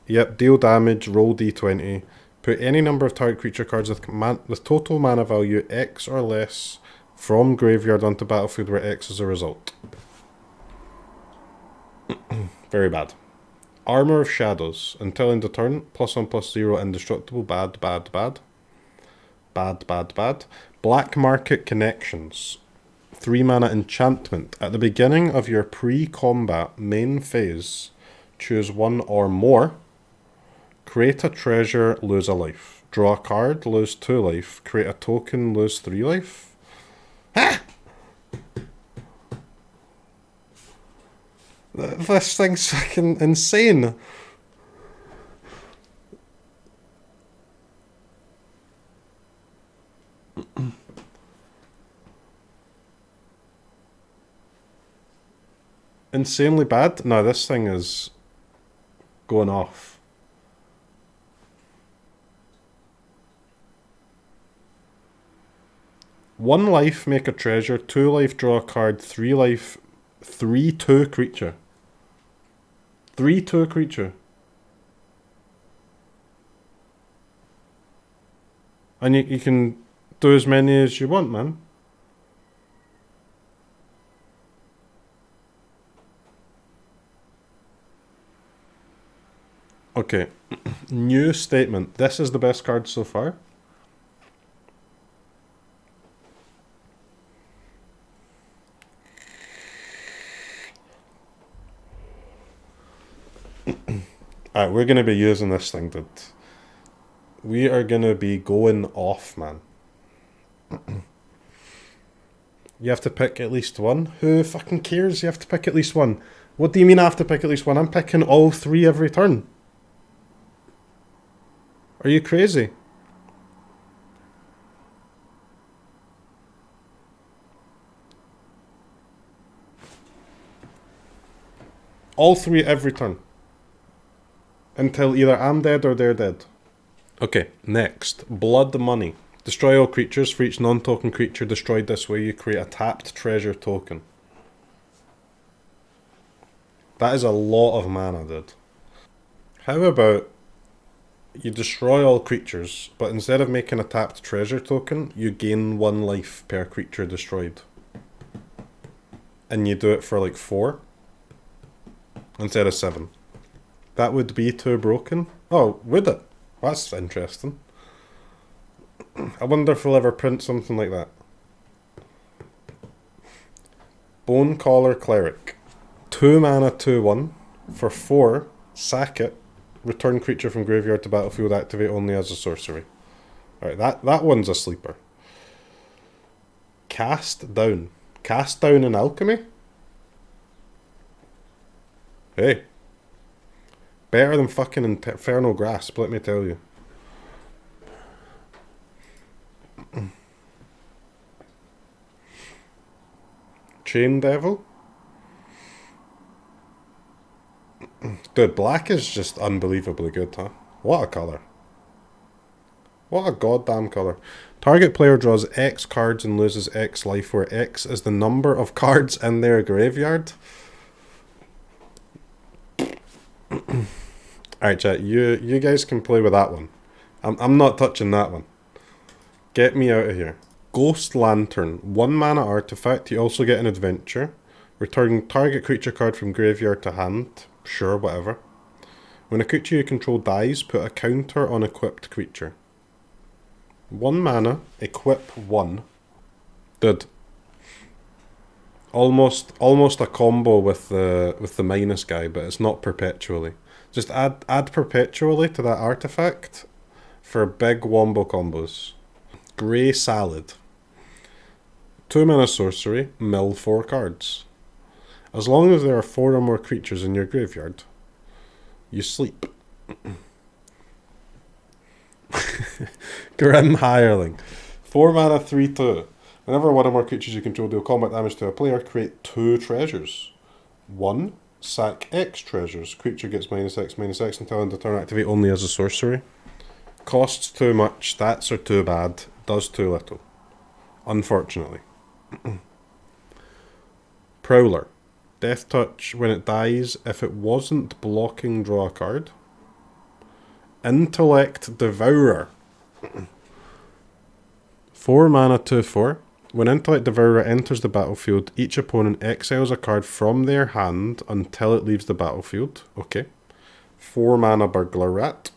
Yep, deal damage, roll d20. Put any number of target creature cards with total mana value X or less from graveyard onto battlefield where X is a result. Very bad. Armor of Shadows. Until end of turn, +1/+0, indestructible. Bad, bad, bad. Bad, bad, bad. Black Market Connections. 3 mana enchantment. At the beginning of your pre-combat main phase, choose 1 or more. Create a treasure, lose a life. Draw a card, lose 2 life. Create a token, lose 3 life. Ah! This thing's fucking insane. Insanely bad? No, this thing is going off. One life, make a treasure. 2 life, draw a card. 3 life, 3/2 creature. 3/2 creature. And you can do as many as you want, man. Okay. New statement. This is the best card so far. Alright, we're going to be using this thing, dude. We are going to be going off, man. You have to pick at least one? Who fucking cares? You have to pick at least one. What do you mean I have to pick at least one? I'm picking all 3 every turn. Are you crazy? All 3 every turn. Until either I'm dead or they're dead. Okay, next. Blood Money. Destroy all creatures. For each non-token creature destroyed this way, you create a tapped treasure token. That is a lot of mana, dude. How about you destroy all creatures, but instead of making a tapped treasure token, you gain 1 life per creature destroyed. And you do it for like 4 instead of 7. That would be too broken. Oh, would it? That's interesting. I wonder if we'll ever print something like that. Bonecaller Cleric. 2 mana, 2/1. For 4, sack it. Return creature from graveyard to battlefield, activate only as a sorcery. Alright, that one's a sleeper. Cast Down. Cast Down in Alchemy? Hey. Better than fucking Infernal Grasp, let me tell you. Chain Devil? Dude, black is just unbelievably good, huh? What a colour. What a goddamn colour. Target player draws X cards and loses X life, where X is the number of cards in their graveyard. Alright, chat, you guys can play with that one. I'm not touching that one. Get me out of here. Ghost Lantern. 1 mana artifact. You also get an adventure. Return target creature card from graveyard to hand. Sure, whatever. When a creature you control dies, put a counter on equipped creature. 1 mana, equip 1. Dude. Almost a combo with the minus guy, but it's not perpetually. Just add perpetually to that artifact for big wombo combos. Grey Salad. 2 mana sorcery, mill 4 cards. As long as there are 4 or more creatures in your graveyard, you sleep. Grim Hireling. 4 mana, 3/2. Whenever 1 or more creatures you control deal combat damage to a player, create 2 treasures. 1. Sack X treasures. Creature gets -X/-X until end of turn, activate only as a sorcery. Costs too much, stats are too bad, does too little. Unfortunately. Prowler. Death Touch. When it dies, if it wasn't blocking, draw a card. Intellect Devourer. 4 mana, 2/4. When Intellect Devourer enters the battlefield, each opponent exiles a card from their hand until it leaves the battlefield. Okay. 4 mana Burglar Rat.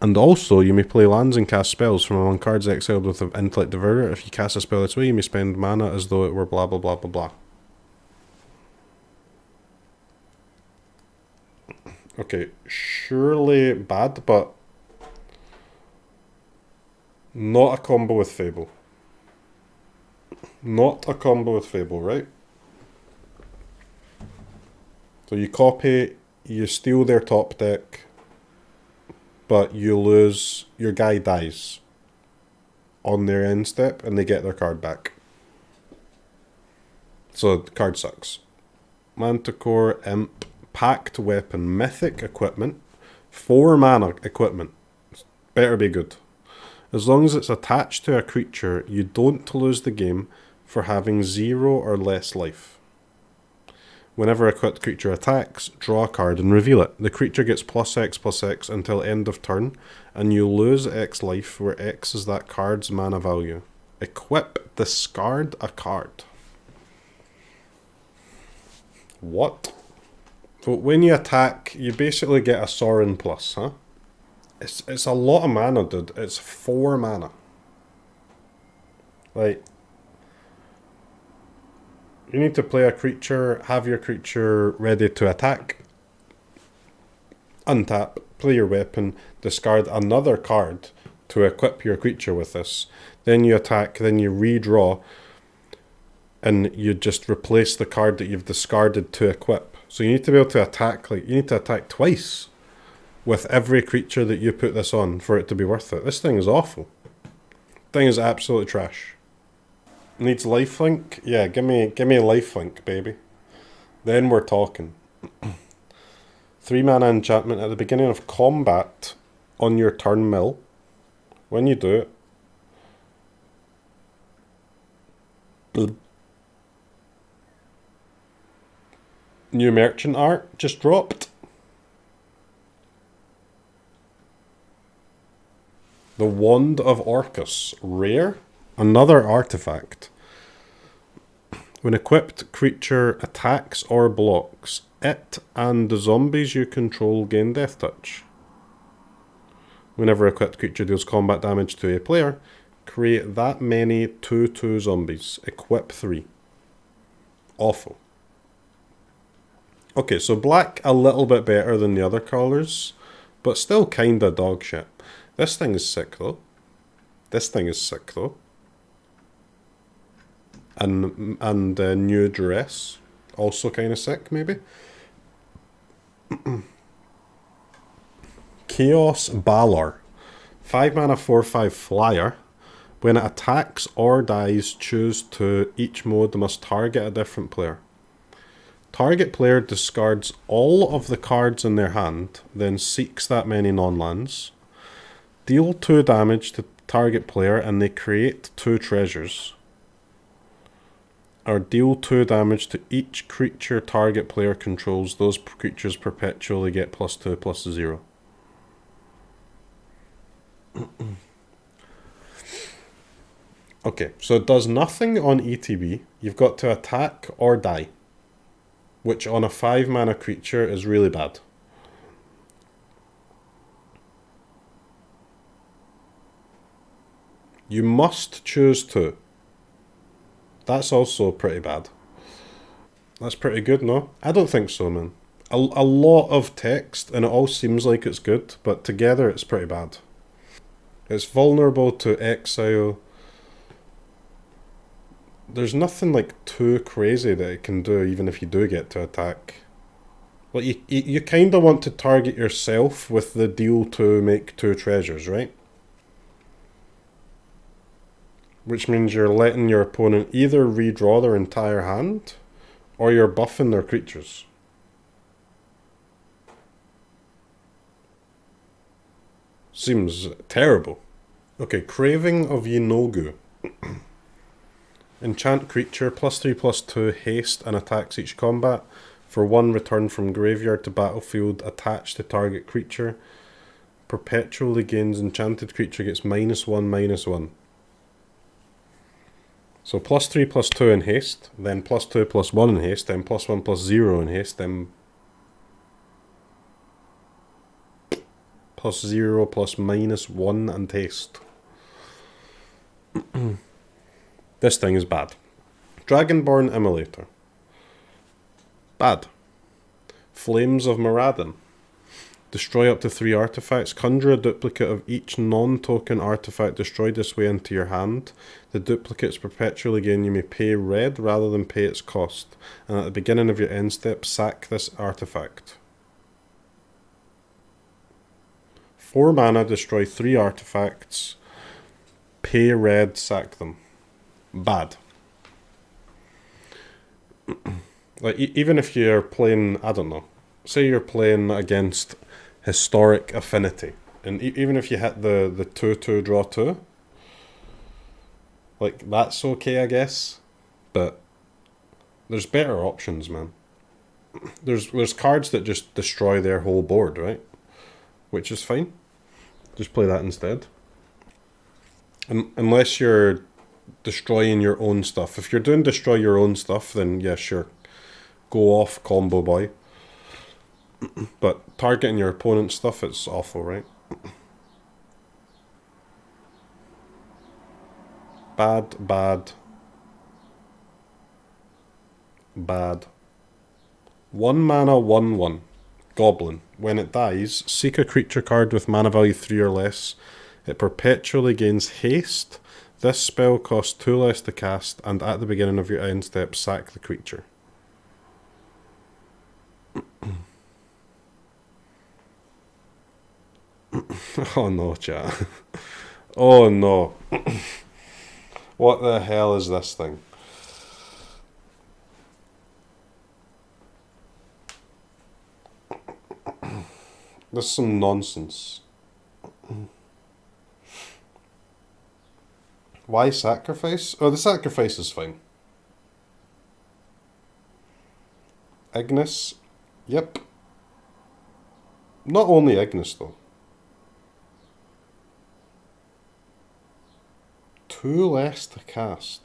And also, you may play lands and cast spells from among cards exiled with the Intellect Devourer. If you cast a spell this way, you may spend mana as though it were blah blah blah blah blah. Okay, surely bad, but not a combo with Fable. Not a combo with Fable, right? So you copy, you steal their top deck, but you lose, your guy dies on their end step and they get their card back. So the card sucks. Manticore Emp, Packed Weapon, Mythic Equipment, 4 mana equipment. Better be good. As long as it's attached to a creature, you don't lose the game for having 0 or less life. Whenever a equipped creature attacks, draw a card and reveal it. The creature gets +X/+X until end of turn, and you lose X life, where X is that card's mana value. Equip, discard a card. What? So when you attack, you basically get a Sorin plus, huh? It's a lot of mana, dude. It's 4 mana. Like, you need to play a creature, have your creature ready to attack, untap, play your weapon, discard another card to equip your creature with this. Then you attack, then you redraw, and you just replace the card that you've discarded to equip. So you need to be able to attack, like, you need to attack twice with every creature that you put this on for it to be worth it. This thing is awful. Thing is absolutely trash. Needs lifelink? Yeah, give me lifelink, baby. Then we're talking. 3 mana enchantment at the beginning of combat on your turn mill. When you do it, new merchant art just dropped. The Wand of Orcas, rare. Another artifact. When equipped creature attacks or blocks, it and the zombies you control gain death touch. Whenever equipped creature deals combat damage to a player, create that many 2/2 zombies. Equip 3. Awful. Okay, so black a little bit better than the other colours, but still kinda dog shit. This thing is sick though. This thing is sick though. And new dress, also kind of sick maybe. Chaos Balor, 5 mana 4/5 flyer. When it attacks or dies, choose to. Each mode must target a different player. Target player discards all of the cards in their hand, then seeks that many non-lands. Deal 2 damage to target player and they create 2 treasures. Or deal 2 damage to each creature target player controls. Those creatures perpetually get +2/+0. Okay, so it does nothing on ETB. You've got to attack or die, which on a 5 mana creature is really bad. You must choose to. That's also pretty bad. That's pretty good, no? I don't think so, man. A lot of text, and it all seems like it's good, but together it's pretty bad. It's vulnerable to exile. There's nothing like too crazy that it can do, even if you do get to attack. Well, you kind of want to target yourself with the deal to make 2 treasures, right? Which means you're letting your opponent either redraw their entire hand, or you're buffing their creatures. Seems terrible. Okay, Craving of Yinogu. Enchant creature, +3/+2, haste, and attacks each combat. For 1 return from graveyard to battlefield, attached to target creature. Perpetually gains enchanted creature, gets -1/-1. So +3/+2 in haste, then +2/+1 in haste, then +1/+0 in haste, then +0 +-1 and haste. This thing is bad. Dragonborn Immolator. Bad. Flames of Moradin. Destroy up to 3 artifacts. Conjure a duplicate of each non-token artifact destroyed this way into your hand. The duplicates perpetually gain. You may pay red rather than pay its cost. And at the beginning of your end step, sack this artifact. 4 mana, destroy 3 artifacts. Pay red, sack them. Bad. Like, even if you're playing, I don't know, say you're playing against Historic Affinity, and even if you hit the 2-2 draw 2, like, that's okay, I guess, but there's better options, man. There's cards that just destroy their whole board, right? Which is fine. Just play that instead. Unless you're destroying your own stuff. If you're doing destroy your own stuff, then yeah, sure. Go off, combo boy. But targeting your opponent's stuff, it's awful, right? Bad, bad. Bad. 1 mana, 1/1. Goblin. When it dies, seek a creature card with mana value 3 or less. It perpetually gains haste. This spell costs 2 less to cast, and at the beginning of your end step, sack the creature. Oh no, chat. Oh no. What the hell is this thing? This is some nonsense. Why sacrifice? Oh, the sacrifice is fine. Ignis. Yep. Not only Ignis, though. 2 less to cast.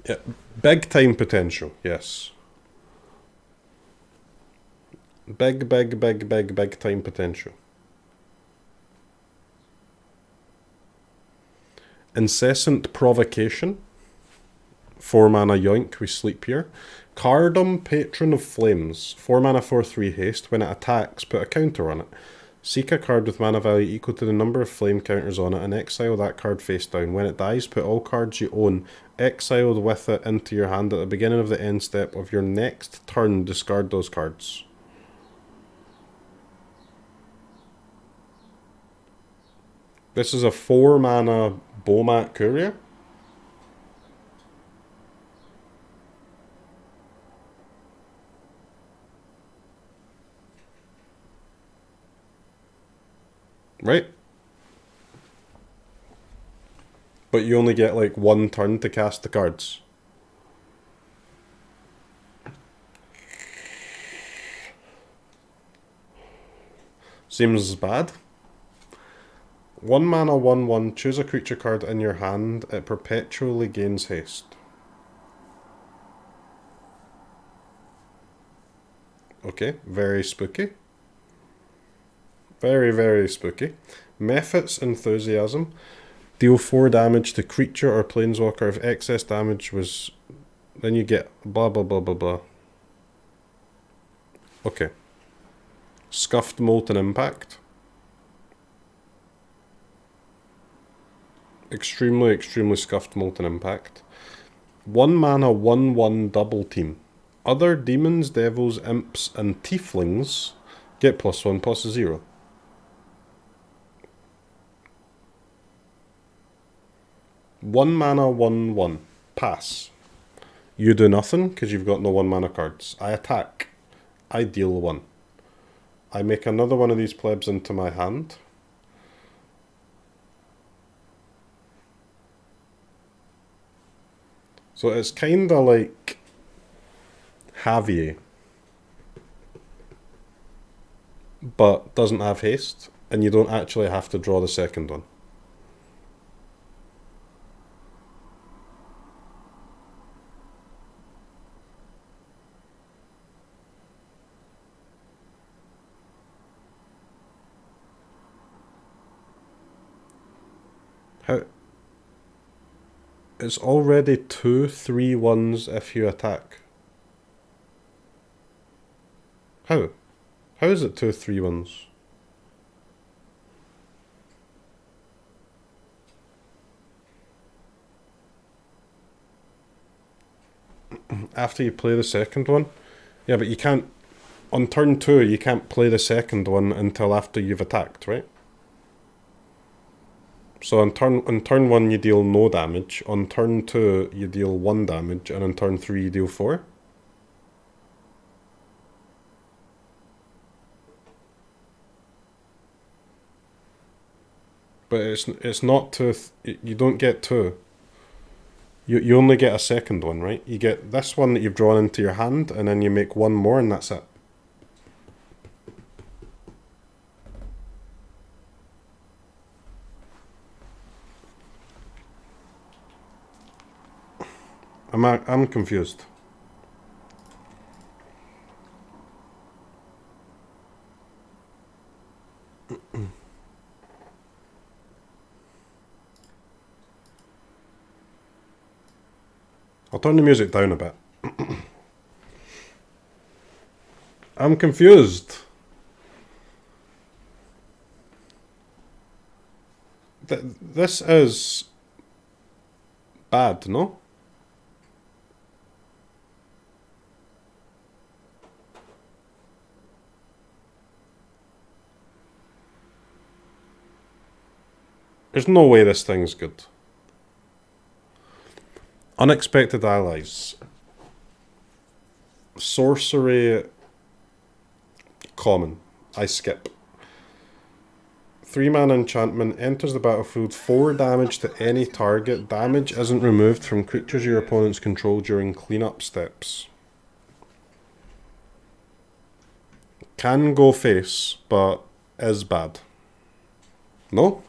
Yeah, big time potential, yes. Big time potential. Incessant Provocation. 4 mana yoink, we sleep here. Cardum, Patron of Flames. 4 mana 4/3 haste. When it attacks, put a counter on it. Seek a card with mana value equal to the number of flame counters on it and exile that card face down. When it dies, put all cards you own exiled with it into your hand. At the beginning of the end step of your next turn, discard those cards. This is a 4 mana Bomat Courier. Right? But you only get like 1 turn to cast the cards. Seems bad. 1 mana 1/1, choose a creature card in your hand, it perpetually gains haste. Okay, very spooky. Very spooky. Mephit's Enthusiasm. Deal 4 damage to creature or planeswalker. If excess damage was... then you get blah blah blah blah blah. Okay. Scuffed Molten Impact. Extremely scuffed Molten Impact. 1 mana 1/1 double team. Other demons, devils, imps, and tieflings get +1 +0. One mana 1/1. Pass. You do nothing because you've got no 1 mana cards. I attack. I deal 1. I make another one of these plebs into my hand. So it's kinda like Javier, but doesn't have haste, and you don't actually have to draw the second one. It's already 2 3/1s if you attack. How? How is it 2 3/1s? After you play the second one? Yeah, but you can't... On turn 2, you can't play the second one until after you've attacked, right? So on turn 1 you deal no damage, on turn 2 you deal 1 damage, and on turn 3 you deal 4? But it's not 2, you don't get 2. You only get a second one, right? You get this one that you've drawn into your hand, and then you make 1 more and that's it. I'm confused. I'll turn the music down a bit. I'm confused. This is bad, no? There's no way this thing's good. Unexpected allies. Sorcery. Common. I skip. 3-mana enchantment. Enters the battlefield. 4 damage to any target. Damage isn't removed from creatures your opponents control during cleanup steps. Can go face, but is bad. No?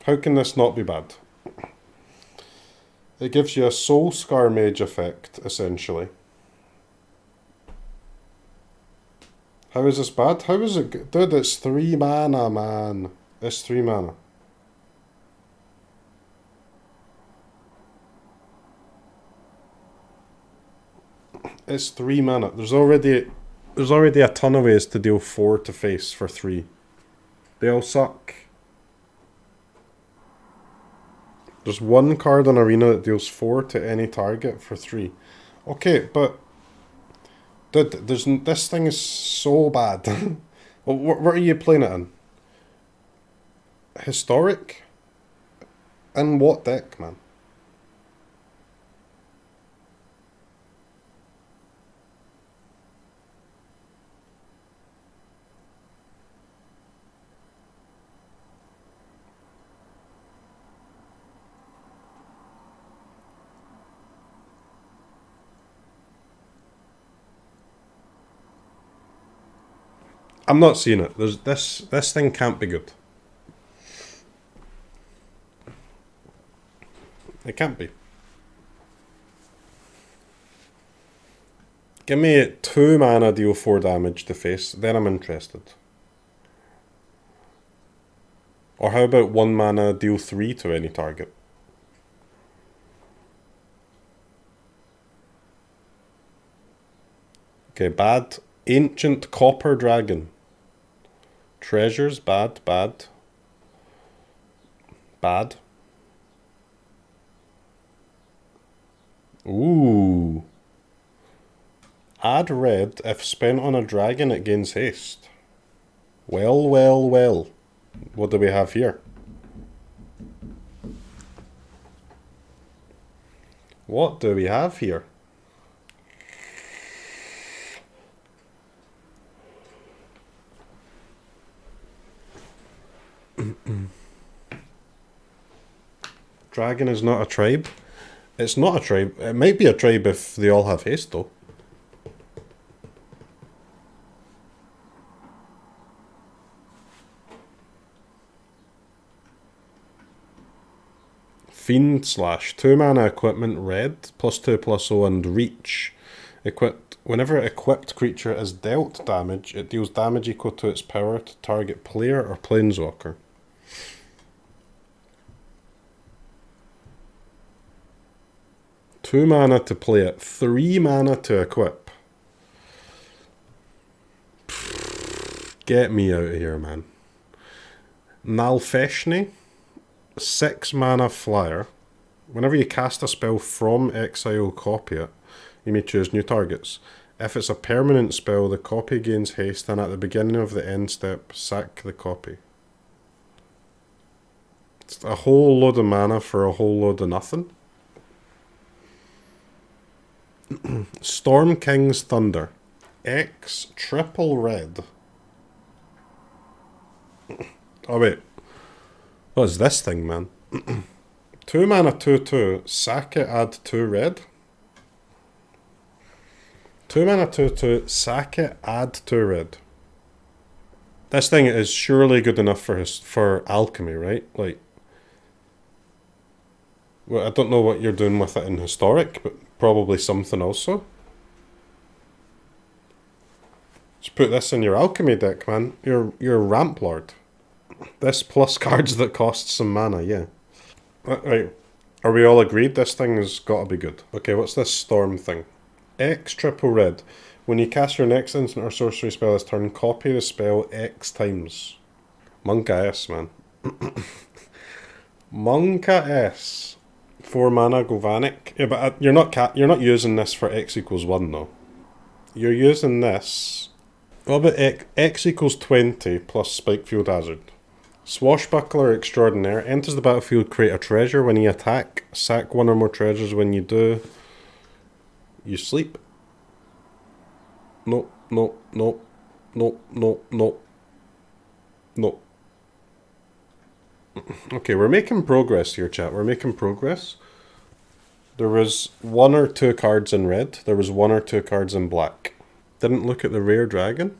How can this not be bad? It gives you a Soul Scar Mage effect, essentially. How is this bad? How is it good? Dude, it's 3 mana, man. It's 3 mana. It's 3 mana. There's already a ton of ways to deal 4 to face for 3. They all suck. There's 1 card on Arena that deals 4 to any target for 3. Okay, but... Dude, this thing is so bad. Well, what are you playing it in? Historic? In what deck, man? I'm not seeing it. This thing can't be good. It can't be. Give me 2 mana, deal 4 damage to face, then I'm interested. Or how about 1 mana, deal 3 to any target? Okay, bad. Ancient Copper Dragon. Treasures, bad, bad. Bad. Ooh. Add red. If spent on a dragon, it gains haste. Well, well, well. What do we have here? What do we have here? Dragon is not a tribe. It's not a tribe. It might be a tribe if they all have haste, though. Fiend Slash. 2 mana equipment red. +2/+0 and reach. Equipped. Whenever an equipped creature is dealt damage, it deals damage equal to its power to target player or planeswalker. 2 mana to play it, 3 mana to equip. Get me out of here, man. Nalfeshni, 6 mana flyer. Whenever you cast a spell from exile, copy it. You may choose new targets. If it's a permanent spell, the copy gains haste, and at the beginning of the end step, sack the copy. It's a whole load of mana for a whole load of nothing. Storm King's Thunder. X triple red. Oh wait. What is this thing, man? 2 mana 2/2. Sack it, add 2 red. 2 mana 2/2. Sack it, add 2 red. This thing is surely good enough for alchemy, right? Like, well, I don't know what you're doing with it in historic, but probably something also. Just put this in your alchemy deck, man. You're a ramp lord. This plus cards that cost some mana, yeah. Right, are we all agreed this thing has got to be good? Okay, what's this storm thing? X triple red. When you cast your next instant or sorcery spell this turn, copy the spell X times. Monka S, man. Monka S. 4 mana Galvanic. Yeah, but you're not using this for X equals 1 though. You're using this. What about X equals 20 plus Spikefield Hazard? Swashbuckler Extraordinaire. Enters the battlefield, create a treasure. When you attack, sack 1 or more treasures. When you do, you sleep. No. Okay, we're making progress here, chat. We're making progress. There was 1 or 2 cards in red. There was 1 or 2 cards in black. Didn't look at the rare dragon.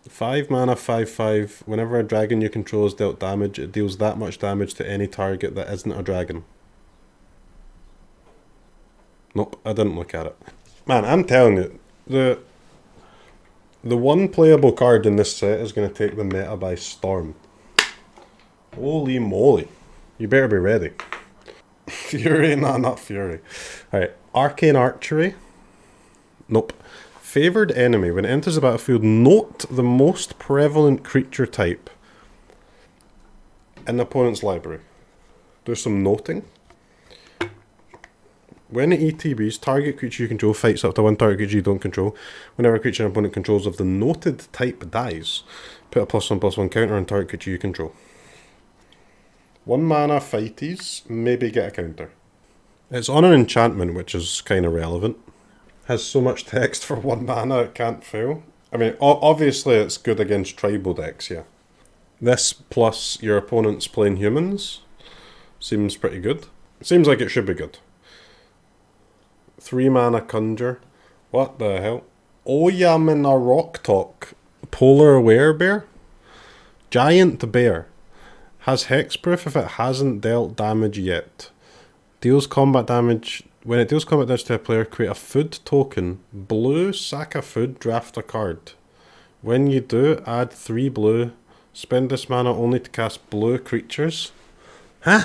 5 mana, 5/5. Whenever a dragon you control is dealt damage, it deals that much damage to any target that isn't a dragon. Nope, I didn't look at it. Man, I'm telling you, the one playable card in this set is going to take the meta by storm. Holy moly. You better be ready. Fury? Nah, not Fury. Alright, Arcane Archery. Nope. Favoured enemy. When it enters the battlefield, note the most prevalent creature type in the opponent's library. Do some noting. When it ETBs, target creature you control fights up to 1 target creature you don't control. Whenever a creature an opponent controls of the noted type dies, put a +1/+1 counter on target creature you control. 1 mana fighties, maybe get a counter. It's on an enchantment, which is kind of relevant. Has so much text for 1 mana it can't fail. I mean, obviously it's good against tribal decks, yeah. This plus your opponent's playing humans seems pretty good. Seems like it should be good. 3 mana conjure. What the hell? Oyamina Rock Talk. Polar Werebear. Giant Bear. Has hexproof if it hasn't dealt damage yet. Deals combat damage. When it deals combat damage to a player, create a food token. Blue, sack a food, draft a card. When you do, add 3 blue. Spend this mana only to cast blue creatures. Huh?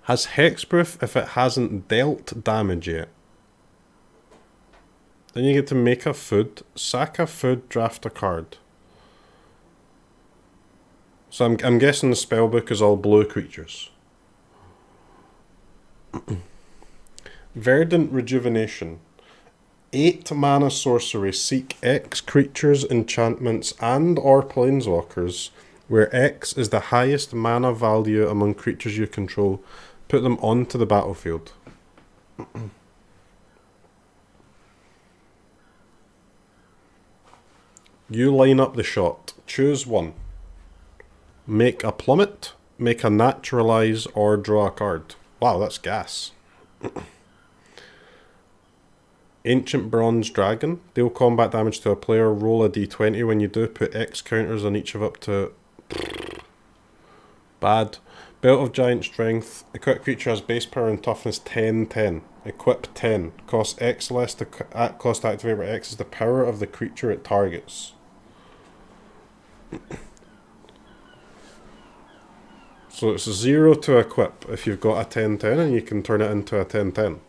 Has hexproof if it hasn't dealt damage yet. Then you get to make a food, sack a food, draft a card. So I'm guessing the spellbook is all blue creatures. Verdant Rejuvenation. 8 mana sorcery. Seek X creatures, enchantments, and or planeswalkers, where X is the highest mana value among creatures you control. Put them onto the battlefield. You line up the shot. Choose 1. Make a plummet, make a naturalize, or draw a card. Wow, that's gas. Ancient Bronze Dragon. Deal combat damage to a player. Roll a d20. When you do, put X counters on each of up to... Bad. Belt of Giant Strength. Equipped creature has base power and toughness 10/10. Equip 10. Costs X less to cost to activate, where X is the power of the creature it targets. So it's 0 to equip if you've got a 10/10 and you can turn it into a 10/10.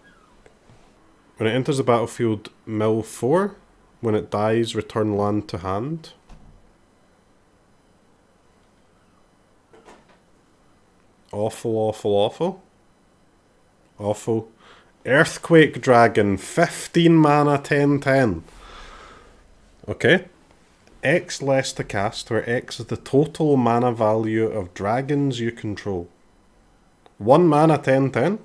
When it enters the battlefield, mill 4. When it dies, return land to hand. Awful, awful, awful. Awful. Earthquake Dragon, 15 mana, 10/10. Okay. X less to cast, where X is the total mana value of dragons you control. 1 mana, 10/10.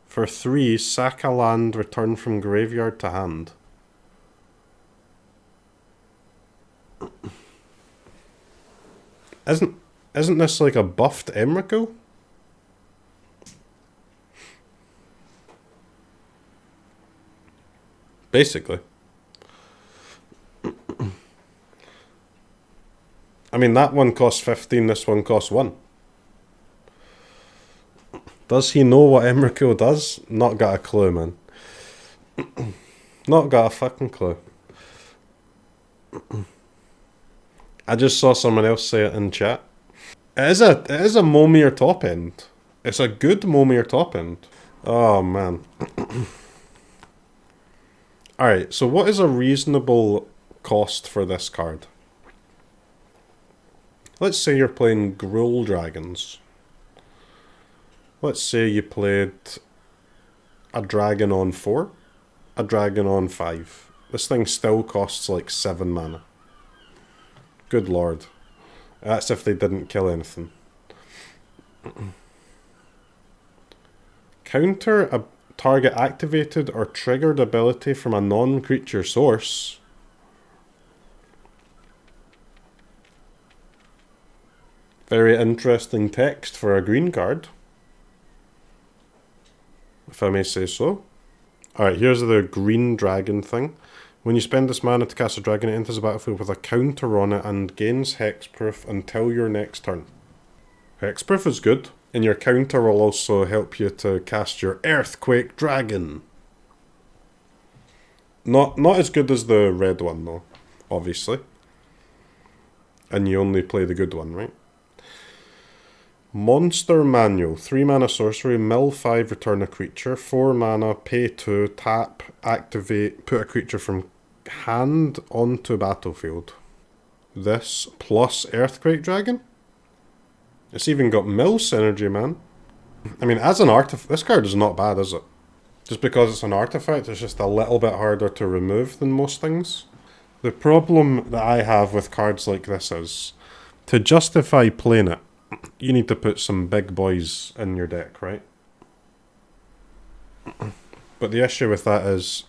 For 3, sack a land, return from graveyard to hand. Isn't this like a buffed Emrakul? Basically. I mean, that one costs 15, this one costs 1. Does he know what Emrakul does? Not got a clue, man. Not got a fucking clue. I just saw someone else say it in chat. It is a Momir top end. It's a good Momir top end. Oh, man. Alright, so what is a reasonable cost for this card? Let's say you're playing Gruul Dragons. Let's say you played a dragon on 4, a dragon on 5. This thing still costs like 7 mana. Good lord. That's if they didn't kill anything. Counter a target activated or triggered ability from a non-creature source. Very interesting text for a green card, if I may say so. Alright, here's the green dragon thing. When you spend this mana to cast a dragon, it enters the battlefield with a counter on it and gains hexproof until your next turn. Hexproof is good, and your counter will also help you to cast your Earthquake Dragon. Not as good as the red one though, obviously. And you only play the good one, right? Monster Manual, 3 mana sorcery, mill 5, return a creature, 4 mana, pay 2, tap, activate, put a creature from hand onto battlefield. This plus Earthquake Dragon? It's even got mill synergy, man. I mean, as an artifact, this card is not bad, is it? Just because it's an artifact, it's just a little bit harder to remove than most things. The problem that I have with cards like this is, to justify playing it, you need to put some big boys in your deck, right? But the issue with that is,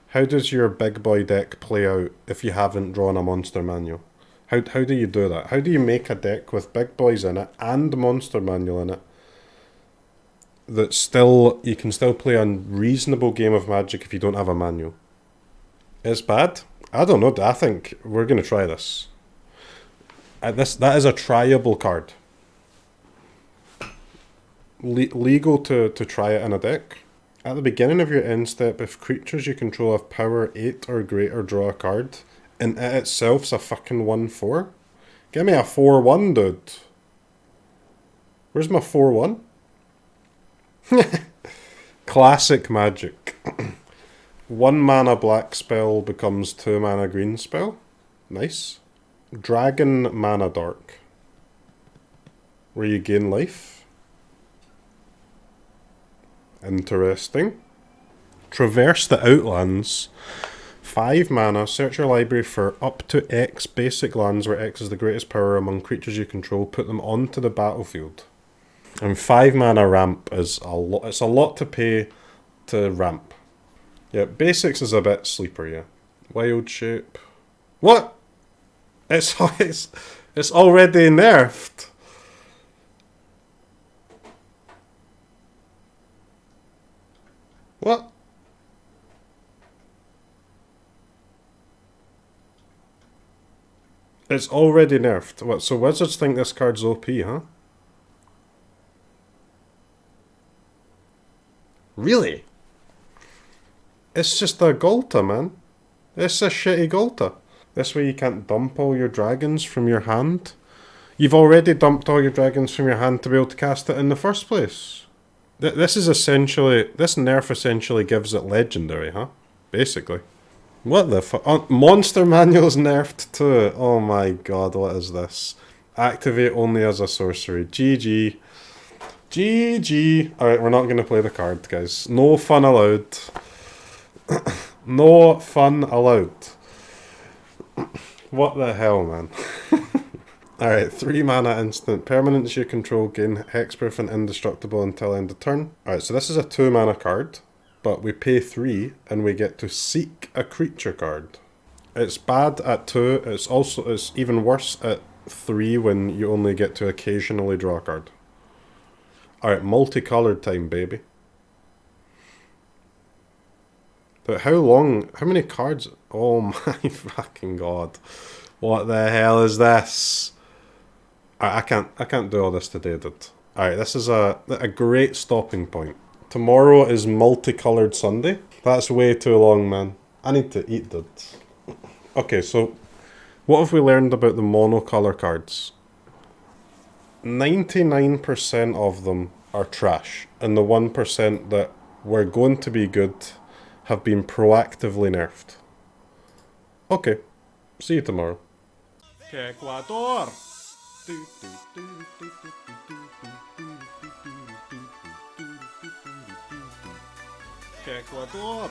how does your big boy deck play out if you haven't drawn a monster manual? How do you do that? How do you make a deck with big boys in it and monster manual in it that still, you can still play a reasonable game of Magic if you don't have a manual? It's bad? I don't know, I think we're going to try this. That is a tryable card. Legal to try it in a deck. At the beginning of your end step, if creatures you control have power 8 or greater, draw a card, and it itself's a fucking 1/4. Give me a 4/1, dude. Where's my 4/1? Classic Magic. 1 mana black spell becomes 2 mana green spell. Nice. Dragon Mana Dark, where you gain life. Interesting. Traverse the Outlands. 5 mana, search your library for up to X basic lands where X is the greatest power among creatures you control, put them onto the battlefield. And 5 mana ramp is a lot. It's a lot to pay to ramp. Yeah, basics is a bit sleeper, yeah. Wild Shape. What? It's already nerfed. What? It's already nerfed. What? So Wizards think this card's OP, huh? Really? It's just a Golta, man. It's a shitty Golta. This way you can't dump all your dragons from your hand. You've already dumped all your dragons from your hand to be able to cast it in the first place. This nerf essentially gives it legendary, huh? Basically. What the fuck? Oh, Monster Manual's nerfed too. Oh my god, what is this? Activate only as a sorcery. GG. GG. Alright, we're not going to play the card, guys. No fun allowed. No fun allowed. What the hell, man? Alright, 3 mana instant. Permanents you control gain hexproof and indestructible until end of turn. Alright, so this is a 2 mana card, but we pay 3 and we get to seek a creature card. It's bad at 2, it's even worse at 3 when you only get to occasionally draw a card. Alright, multicolored time, baby. But how many cards? Oh my fucking god. What the hell is this? I can't do all this today, dude. Alright, this is a great stopping point. Tomorrow is multicolored Sunday. That's way too long, man. I need to eat, dude. Okay, so what have we learned about the monocolor cards? 99% of them are trash, and the 1% that were going to be good have been proactively nerfed. Okay, see you tomorrow. Ecuador! Ecuador!